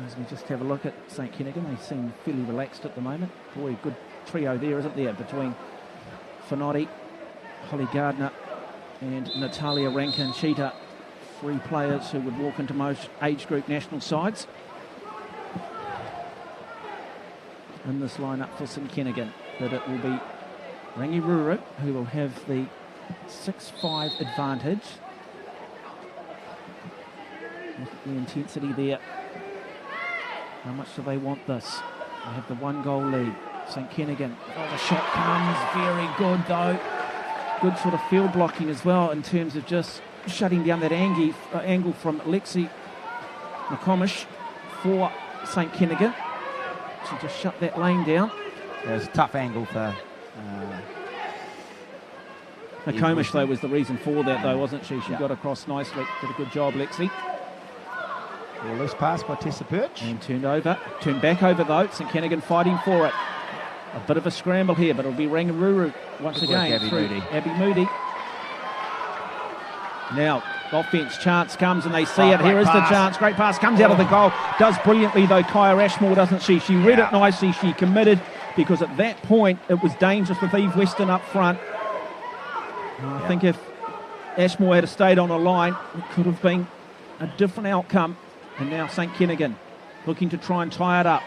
As we just have a look at St Kennigan, they seem fairly relaxed at the moment. Boy, good trio there, isn't there, between Finotti, Holly Gardner and Natalia Rankin-Cheetah. 3 players who would walk into most age group national sides. In this lineup for St Kennigan, but it will be Rangi Ruru who will have the 6-5 advantage. Look at the intensity there. How much do they want this? They have the 1-goal lead. St Kennigan. Oh, the shot comes. Very good, though. Good sort of field blocking as well in terms of just shutting down that angle from Lexi McComish for St Kennigan. She just shut that lane down. It was a tough angle for... McComish, though, was the reason for that, though, wasn't she? She got across nicely. Did a good job, Lexi. A loose pass by Tessa Birch. And turned back over, though. St Kennigan fighting for it. A bit of a scramble here, but it'll be Rangi Ruru once again through Abby Moody. Now, offence chance comes and they see it. Here is the chance. Great pass comes out of the goal. Does brilliantly, though, Kaya Ashmore, doesn't she? She read it nicely. She committed, because at that point it was dangerous with Eve Weston up front. I think if Ashmore had stayed on a line, it could have been a different outcome. And now St Kennigan looking to try and tie it up.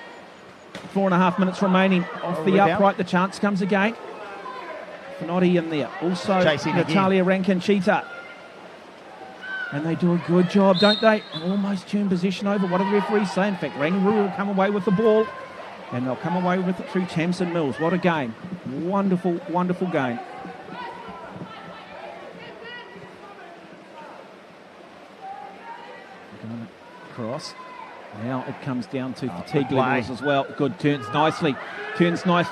4.5 minutes remaining off the upright. The chance comes again. Finotti in there. Also Natalia Rankin-Cheetah. And they do a good job, don't they? And almost turn possession over. What do the referees say? In fact, Rangi Ruru will come away with the ball. And they'll come away with it through Tamsin Mills. What a game. Wonderful, wonderful game. Cross. Now it comes down to fatigue levels as well. Good, turns nicely,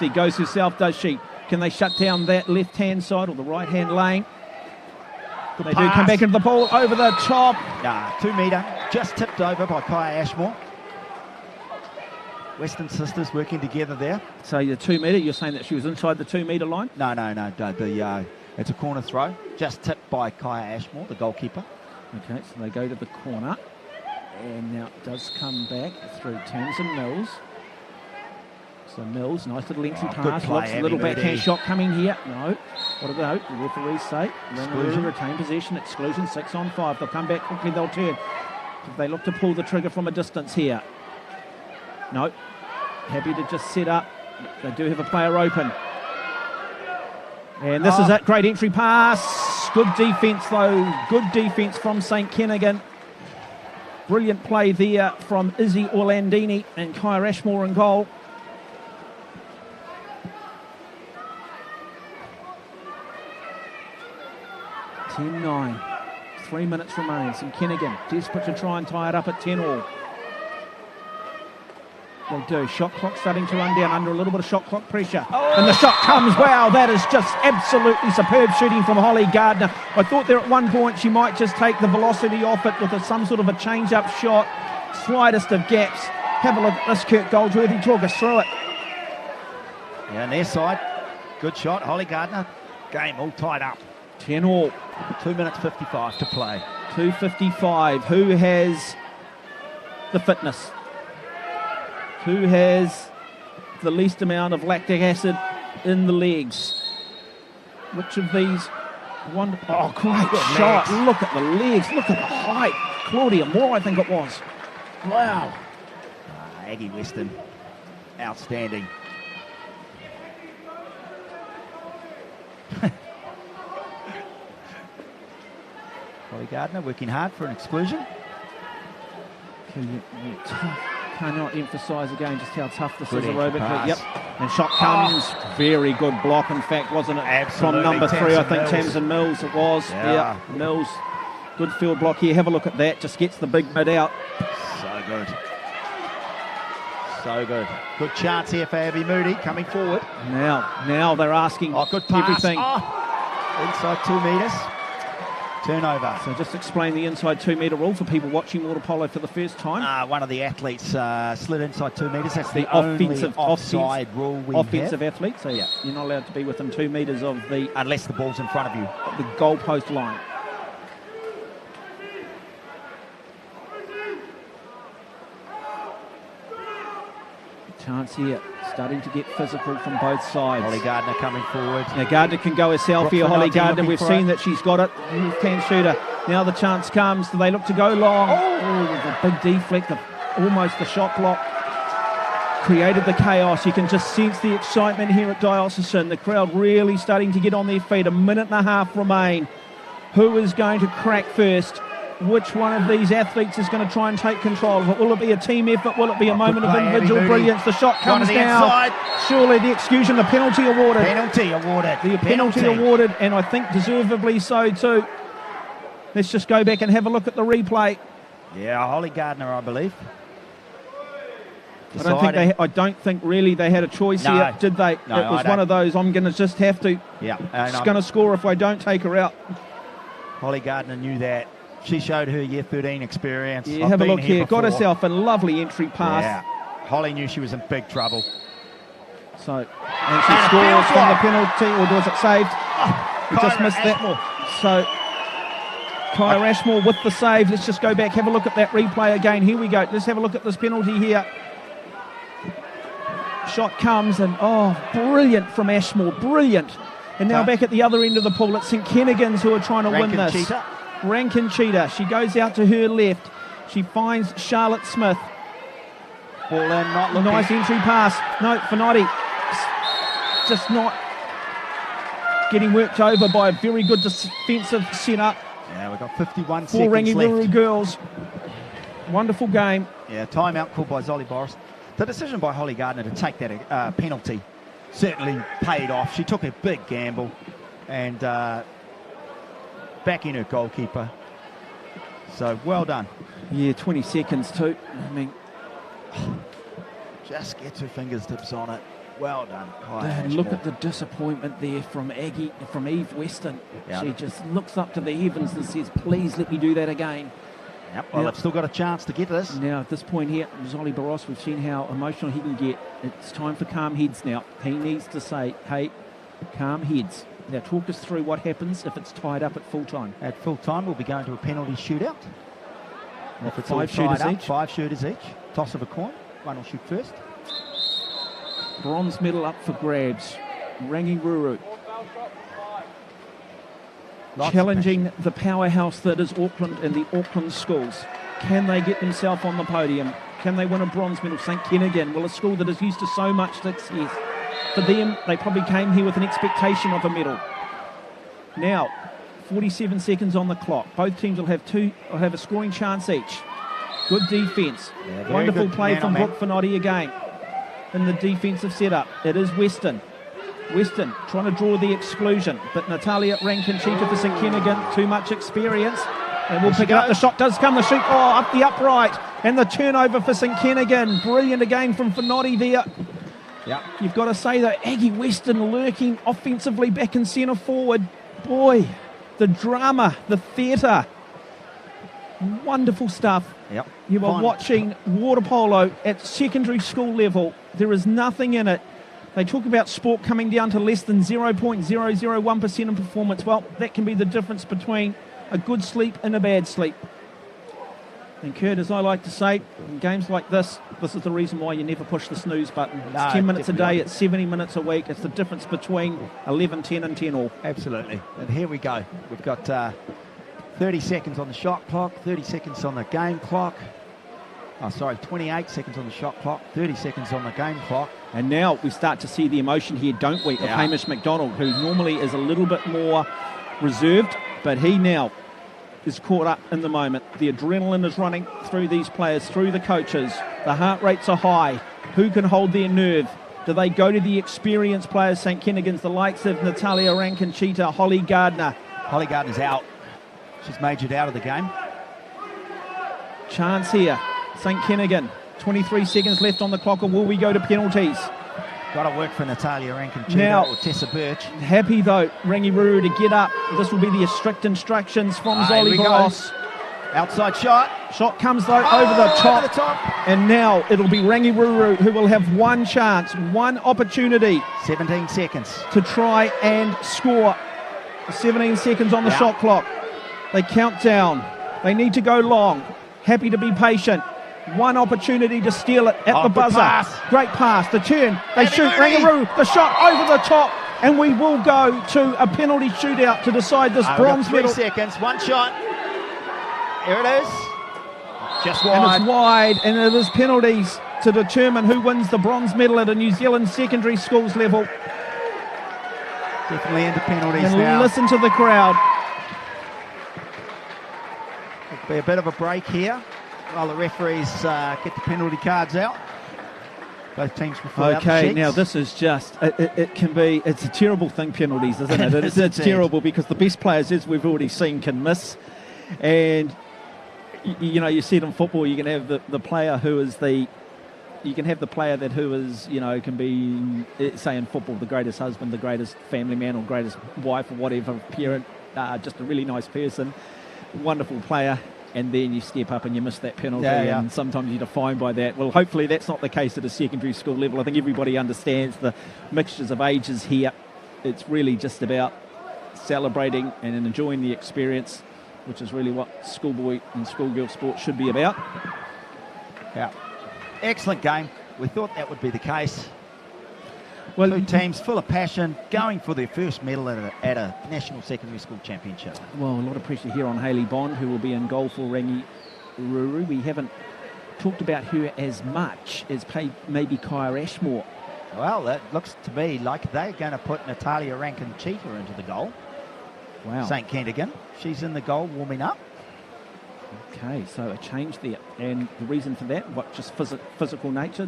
goes herself, does she? Can they shut down that left-hand side or the right-hand lane? Good they pass. Do come back into the ball, over the top. 2 metre, just tipped over by Kaya Ashmore. Western sisters working together there. So the 2 metre, you're saying that she was inside the 2 metre line? No. It's a corner throw, just tipped by Kaya Ashmore, the goalkeeper. Okay, so they go to the corner. And now it does come back through Tamsin Mills. So Mills, nice little lengthy pass. Looks a little backhand shot coming here. No. What do the referees say? Exclusion. Retain possession. Exclusion 6 on 5. They'll come back quickly. They'll turn. They look to pull the trigger from a distance here. No. Happy to just set up. They do have a player open. And this is it. Great entry pass. Good defence, though. Good defence from St Kennigan. Brilliant play there from Izzy Orlandini and Kaya Ashmore in goal. (10-9). 3 minutes remain. St Kennigan desperate to try and tie it up at 10-all. They do. Shot clock starting to run down under a little bit of shot clock pressure. And the shot comes. Wow, that is just absolutely superb shooting from Holly Gardner. I thought there at one point she might just take the velocity off it with some sort of a change-up shot. Slightest of gaps. Have a look at this, Kurt Goldsworthy. Talk us through it. Yeah, on their side. Good shot, Holly Gardner. Game all tied up. 10-all. 2 minutes 55 to play. 2:55. Who has the fitness? Who has the least amount of lactic acid in the legs? Which of these Oh, great shot. Look at the legs. Look at the height. Claudia Moore, I think it was. Wow. Aggie Weston, outstanding. Holly Gardner working hard for an exclusion. Cannot emphasise again just how tough this Good is aerobically. pass. Yep. And shot comes. Very good block, in fact, wasn't it? Absolutely. From number 3, I think, Mills. Tamsin Mills it was. Yeah. Mills. Good field block here. Have a look at that. Just gets the big mid out. So good. So good. Good chance here for Abby Moody coming forward. Now they're asking Good pass. everything. Inside 2 metres. Turnover. So just explain the inside 2 metre rule for people watching water polo for the first time. One of the athletes slid inside 2 metres. That's The the only offensive offside rule we offensive have. athlete. So yeah, you're not allowed to be within 2 metres of the Unless the ball's in front of you. goalpost line. Chance here, starting to get physical from both sides. Holly Gardner coming forward. Now Gardner can go herself here, Holly Fernandes Gardner. looking We've for seen it. that she's got it. Can shooter. Now the chance comes. Do they look to go long? Oh, the big deflect, almost the shot block. Created the chaos. You can just sense the excitement here at Diocesan. The crowd really starting to get on their feet. 1.5 minutes remain. Who is going to crack first? Which one of these athletes is going to try and take control of it? Will it be a team effort? Will it be a moment of play, individual Abby Moody. brilliance? The shot comes One to the now. inside. Surely the exclusion, the penalty awarded. Penalty awarded. The penalty awarded, and I think deservedly so too. Let's just go back and have a look at the replay. Yeah, Holly Gardner, I believe. I don't think really they had a choice No. here, did they? No, it was one of those. I'm going to just have to. Yeah. Just going to score if I don't take her out. Holly Gardner knew that. She showed her year 13 experience. Yeah, I've have a been look here. Got before. herself a lovely entry pass. Yeah. Holly knew she was in big trouble. So, and she And a scores field from the goal. penalty, or was it saved? We just Kyra missed Ashmore. that. So, Kyra Ashmore with the save. Let's just go back, have a look at that replay again. Here we go. Let's have a look at this penalty here. Shot comes and, brilliant from Ashmore, brilliant. And now back at the other end of the pool, it's St Kennigans who are trying to win this. Cheetah. Rankin Cheetah. She goes out to her left. She finds Charlotte Smith. Ball in, not looking. Nice entry pass. No, Finotti just not getting worked over by a very good defensive setup. Yeah, we've got 51 For seconds Rangi left. Ruru girls. Wonderful game. Yeah, timeout called by Zolly Boris. The decision by Holly Gardner to take that penalty certainly paid off. She took a big gamble and back in her goalkeeper. So well done. Yeah, 20 seconds too. I mean, Just gets her fingertips on it. Well done. and look at the disappointment there from Eve Weston. Yep. She just looks up to the heavens and says, please let me do that again. Yep. Well, Yep. they've still got a chance to get this. Now, at this point here, Zolly Barros, we've seen how emotional he can get. It's time for calm heads now. He needs to say, hey, calm heads. Now, talk us through what happens if it's tied up at full time. At full time, we'll be going to a penalty shootout. And if it's all 5 shooters tied up, each? 5 shooters each. Toss of a coin. One will shoot first. Bronze medal up for grabs. Rangi Ruru. Lots of Challenging the powerhouse that is Auckland and the Auckland schools. Can they get themselves on the podium? Can they win a bronze medal? St Kennighan, well, a school that is used to so much success. For them, they probably came here with an expectation of a medal. Now, 47 seconds on the clock. Both teams will have a scoring chance each. Good defence. Yeah, very Wonderful good play man from on Brooke Finotti again in the defensive setup. It is Weston. Weston trying to draw the exclusion, but Natalia Rankin-Cheetah for St Kennighan, too much experience. And we'll pick it up. The shot does come. The shoot, up the upright. And the turnover for St Kennighan. Brilliant again from Finotti there. Yeah. You've got to say that Aggie Weston lurking offensively back in centre forward. Boy, the drama, the theatre. Wonderful stuff. Yep. You are Fine. watching water polo at secondary school level. There is nothing in it. They talk about sport coming down to less than 0.001% in performance. Well, that can be the difference between a good sleep and a bad sleep. And Kurt, as I like to say, in games like this is the reason why you never push the snooze button. It's 10 minutes a day, it's 70 minutes a week. It's the difference between 11, 10 and 10 all. Absolutely. And here we go. We've got 30 seconds on the shot clock, 30 seconds on the game clock. 28 seconds on the shot clock, 30 seconds on the game clock. And now we start to see the emotion here, don't we, of Hamish McDonald, who normally is a little bit more reserved, but he now is caught up in the moment. The adrenaline is running through these players, through the coaches. The heart rates are high. Who can hold their nerve? Do they go to the experienced players, St Kentigern's, the likes of Natalia Rankin-Cheetah, Holly Gardner? Holly Gardner's out. She's majored out of the game. Chance here. St Kentigern, 23 seconds left on the clock, or will we go to penalties? Got to work for Natalia Rankin-Cheetah Now, or Tessa Birch. Happy though, Rangi Ruru to get up. This will be the strict instructions from Zoli Gross. Outside shot. Shot comes though over the top. And now it'll be Rangi Ruru who will have one chance, one opportunity. 17 seconds. To try and score. 17 seconds on the shot clock. They count down. They need to go long. Happy to be patient. One opportunity to steal it at the buzzer. Great pass. The turn. They shoot. Rangi Ruru. The shot over the top. And we will go to a penalty shootout to decide this bronze medal. 3 seconds. One shot. Here it is. Just wide. And it's wide. And it is penalties to determine who wins the bronze medal at a New Zealand secondary schools level. Definitely into penalties and now. Listen to the crowd. It'll be a bit of a break here while the referees get the penalty cards out. Both teams will fill out the sheets. Now this is just, it's a terrible thing, penalties, isn't it? It's terrible because the best players, as we've already seen, can miss. And, you see it in football, you can have the player who is you can have the player who is, can be, say in football, the greatest husband, the greatest family man or greatest wife or whatever, parent, just a really nice person, wonderful player. And then you step up and you miss that penalty, and sometimes you're defined by that. Well, hopefully that's not the case at a secondary school level. I think everybody understands the mixtures of ages here. It's really just about celebrating and enjoying the experience, which is really what schoolboy and schoolgirl sports should be about. Yeah, excellent game. We thought that would be the case. Well, two teams full of passion, going for their first medal at a national secondary school championship. Well, a lot of pressure here on Hayley Bond, who will be in goal for Rangi Ruru. We haven't talked about her as much as maybe Kaya Ashmore. Well, that looks to me like they're going to put Natalia Rankin-Cheetah into the goal. Wow. St Kentigern, she's in the goal warming up. Okay, so a change there. And the reason for that, just physical nature?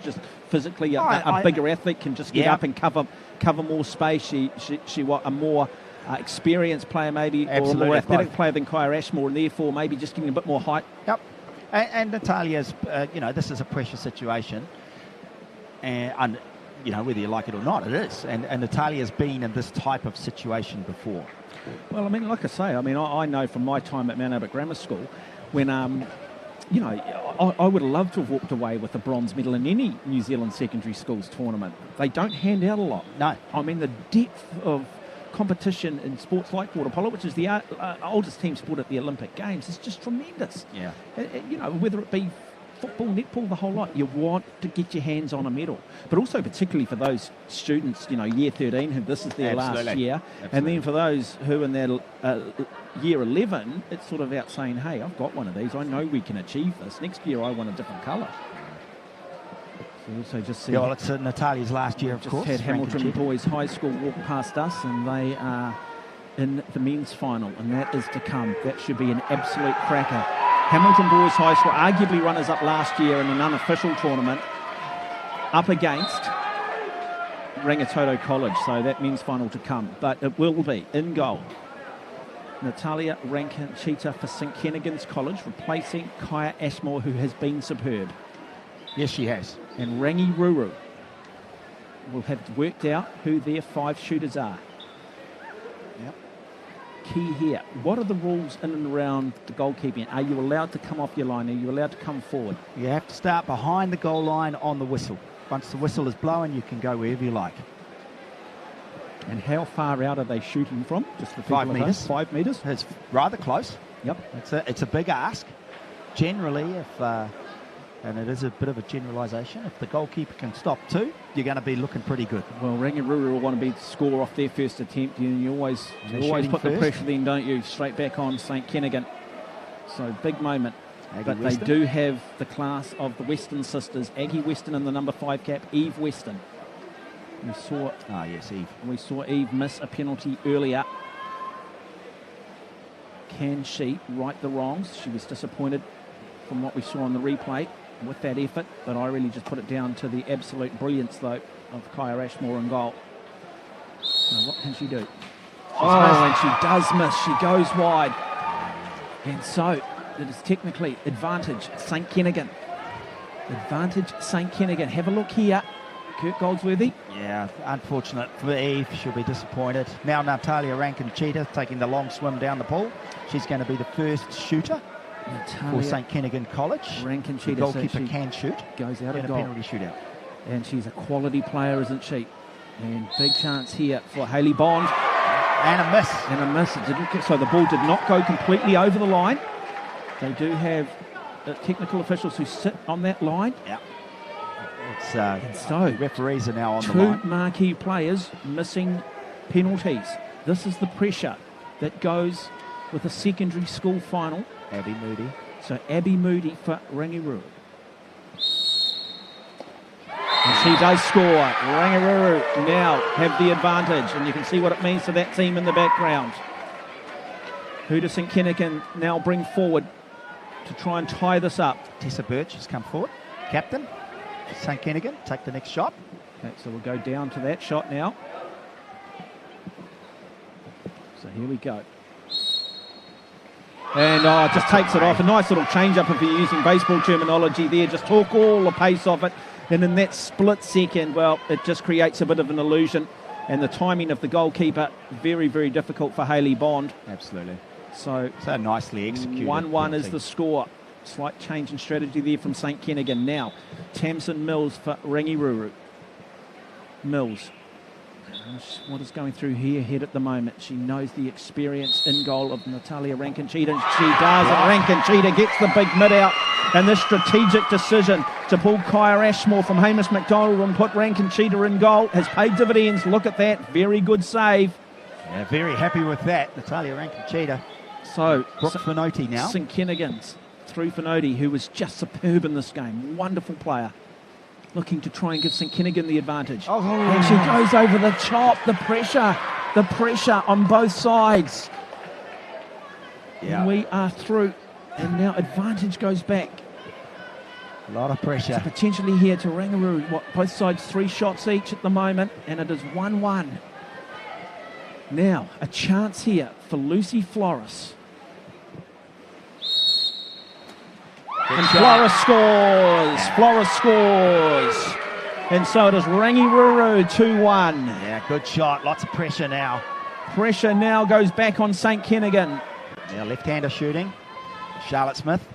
Just physically a bigger athlete can just get up and cover more space. She a more experienced player maybe, Absolutely, or a more athletic player than Kaya Ashmore, and therefore maybe just getting a bit more height. Yep. And Natalia's, this is a pressure situation. And whether you like it or not, it is. And Natalia's been in this type of situation before. Well, like I say, I know from my time at Mount Albert Grammar School when, I would have loved to have walked away with a bronze medal in any New Zealand secondary schools tournament. They don't hand out a lot. No. The depth of competition in sports like water polo, which is the oldest team sport at the Olympic Games, is just tremendous. Yeah. Whether it be football, netball, the whole lot, you want to get your hands on a medal. But also particularly for those students, year 13, who this is their last year. And then for those who in their year 11, it's sort of out saying, hey, I've got one of these. I know we can achieve this. Next year I want a different colour. So also just see... Yeah, well, it's Natalia's last year, of course. Just had Hamilton Boys High School walk past us, and they are in the men's final, and that is to come. That should be an absolute cracker. Hamilton Boys High School, arguably runners-up last year in an unofficial tournament, up against Rangitoto College, so that men's final to come. But it will be in goal. Natalia Rankin-Cheetah for St Kentigern's College, replacing Kaya Ashmore, who has been superb. Yes, she has. And Rangi Ruru will have worked out who their 5 shooters are. Yep. Key here. What are the rules in and around the goalkeeping? Are you allowed to come off your line? Are you allowed to come forward? You have to start behind the goal line on the whistle. Once the whistle is blowing, you can go wherever you like. And how far out are they shooting from? Just for 5 metres. 5 metres. It's rather close. Yep. It's a big ask. generally, if and it is a bit of a generalisation, if the goalkeeper can stop two, you're going to be looking pretty good. Well, Rangi Ruru will want to be score off their first attempt. You always put the pressure then, don't you? Straight back on St Kennigan. So big moment. But they do have the class of the Western sisters, Aggie Weston and the number 5 cap, Eve Weston. We saw Eve. We saw Eve miss a penalty earlier. Can she right the wrongs? She was disappointed from what we saw on the replay with that effort, but I really just put it down to the absolute brilliance, though, of Kaya Ashmore in goal. So what can she do? And she does miss. She goes wide. And so it is technically advantage St Kennigan. Advantage St Kennigan. Have a look here. Kurt Goldsworthy. Yeah, unfortunate for Eve. She'll be disappointed. Now Natalia Rankin-Cheetah taking the long swim down the pool. She's going to be the first shooter for St Kennigan College. Rankin-Cheetah, the goalkeeper can shoot. Goes out of a goal. Penalty shootout. And she's a quality player, isn't she? And big chance here for Hayley Bond. And a miss. And a miss. It didn't, so the ball did not go completely over the line. They do have technical officials who sit on that line. Yeah. And so referees are now on the line. 2 marquee players missing penalties. This is the pressure that goes with a secondary school final. Abby Moody. So Abby Moody for Rangi Ruru. And she does score. Rangi Ruru now have the advantage, and you can see what it means to that team in the background. Who does St Kennigan now bring forward to try and tie this up? Tessa Birch has come forward. Captain. St Kennigan, take the next shot. Okay, so we'll go down to that shot now. So here we go. And it just takes it off. A nice little change-up if you're using baseball terminology there. Just talk all the pace of it. And in that split second, well, it just creates a bit of an illusion. And the timing of the goalkeeper, very, very difficult for Hayley Bond. Absolutely. So nicely executed. 1-1 is the score. Slight change in strategy there from St Kennigan. Now, Tamsin Mills for Rangi Ruru. Mills. What is going through her head at the moment? She knows the experience in goal of Natalia Rankin-Cheetah. She does, and Rankin-Cheetah gets the big mid out. And this strategic decision to pull Kaya Ashmore from Hamish McDonald and put Rankin-Cheetah in goal has paid dividends. Look at that. Very good save. Yeah, very happy with that, Natalia Rankin-Cheetah. So, Brooke Finoti now. St Kennigan's through Finoti, who was just superb in this game. Wonderful player. Looking to try and give St Kennigan the advantage. And she goes over the top. The pressure on both sides. Yeah. And we are through. And now advantage goes back. A lot of pressure. So potentially here to Rangi Ruru. Both sides 3 shots each at the moment. And it is 1-1. Now, a chance here for Lucy Flores. And Flores scores. Flores scores. And so it is Rangi Ruru 2-1. Yeah, good shot. Lots of pressure now. Pressure now goes back on St Kennigan. Now left-hander shooting. Charlotte Smith.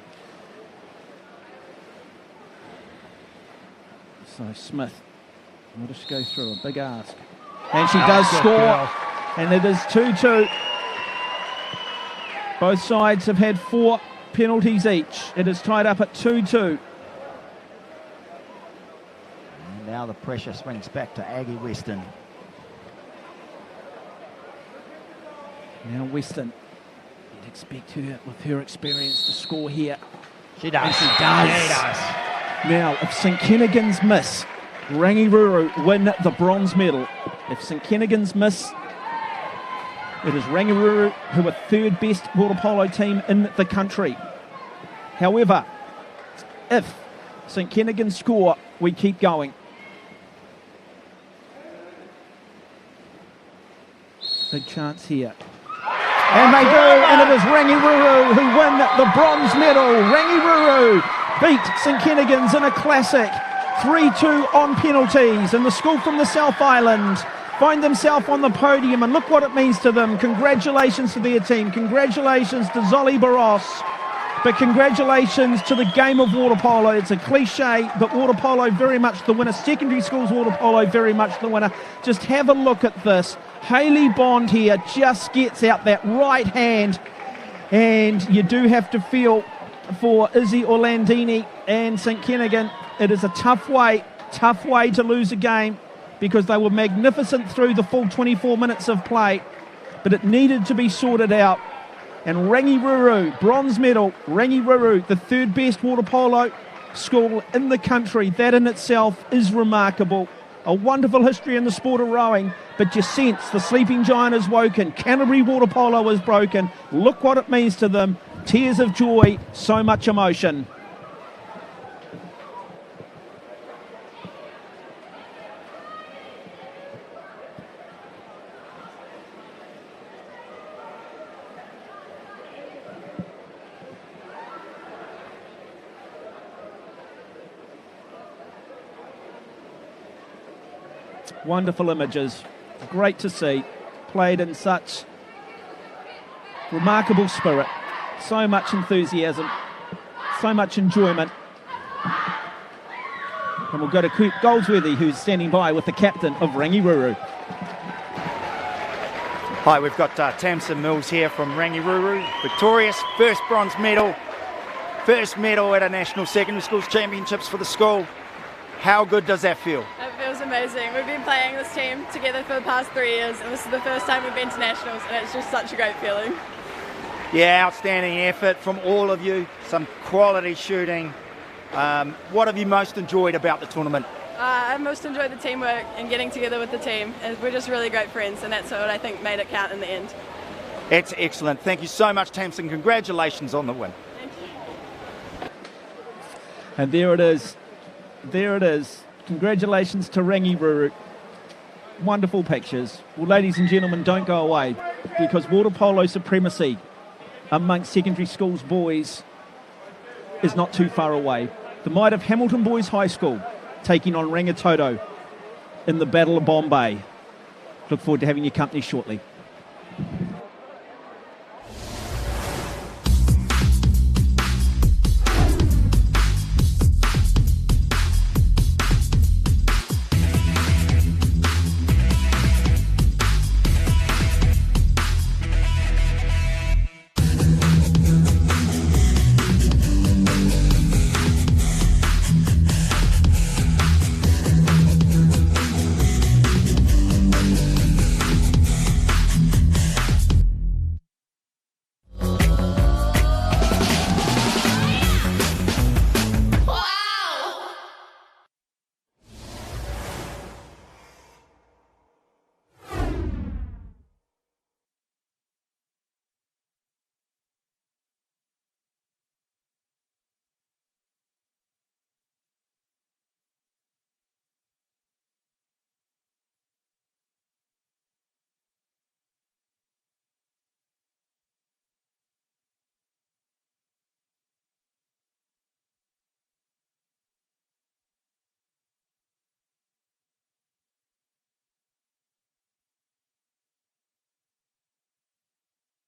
So Smith will just go through a big ask. And she does score. Girl. And it is 2-2. Both sides have had 4 penalties each. It is tied up at 2-2. And now the pressure swings back to Aggie Weston. Now Weston, you'd expect her, with her experience, to score here. She does. And she does. Yeah, she does. Now, if St Kennigan's miss, Rangi Ruru win the bronze medal. If St Kennigan's miss, it is Rangi Ruru who are 3rd best water polo team in the country. However, if St Kennigan score, we keep going. Big chance here. And they do, and it is Rangi Ruru who win the bronze medal. Rangi Ruru beat St Kennigan's in a classic. 3-2 on penalties, and the school from the South Island find themselves on the podium, and look what it means to them. Congratulations to their team. Congratulations to Zolly Barros. But congratulations to the game of water polo. It's a cliche, but water polo very much the winner. Secondary schools water polo very much the winner. Just have a look at this. Hayley Bond here just gets out that right hand, and you do have to feel for Izzy Orlandini and St Kennigan. It is a tough way to lose a game because they were magnificent through the full 24 minutes of play, but it needed to be sorted out. And Rangi Ruru, bronze medal, Rangi Ruru, the third best water polo school in the country. That in itself is remarkable. A wonderful history in the sport of rowing, but you sense the sleeping giant is woken. Canterbury water polo is broken. Look what it means to them. Tears of joy, so much emotion. Wonderful images, great to see, played in such remarkable spirit, so much enthusiasm, so much enjoyment. And we'll go to Coop Goldsworthy, who's standing by with the captain of Rangi Ruru. Hi, we've got Tamsin Mills here from Rangi Ruru, victorious, first bronze medal, first medal at a National Secondary Schools Championships for the school. How good does that feel? It feels amazing. We've been playing this team together for the past 3 years, and this is the first time we've been to Nationals, and it's just such a great feeling. Yeah, outstanding effort from all of you, some quality shooting. What have you most enjoyed about the tournament? I most enjoyed the teamwork and getting together with the team. And we're just really great friends, and that's what I think made it count in the end. It's excellent. Thank you so much, Tamsin. Congratulations on the win. Thank you. And there it is. There it is. Congratulations to Rangi Ruru. Wonderful pictures. Well, ladies and gentlemen, don't go away, because water polo supremacy amongst secondary schools boys is not too far away. The might of Hamilton Boys High School taking on Rangitoto in the Battle of Bombay. Look forward to having your company shortly.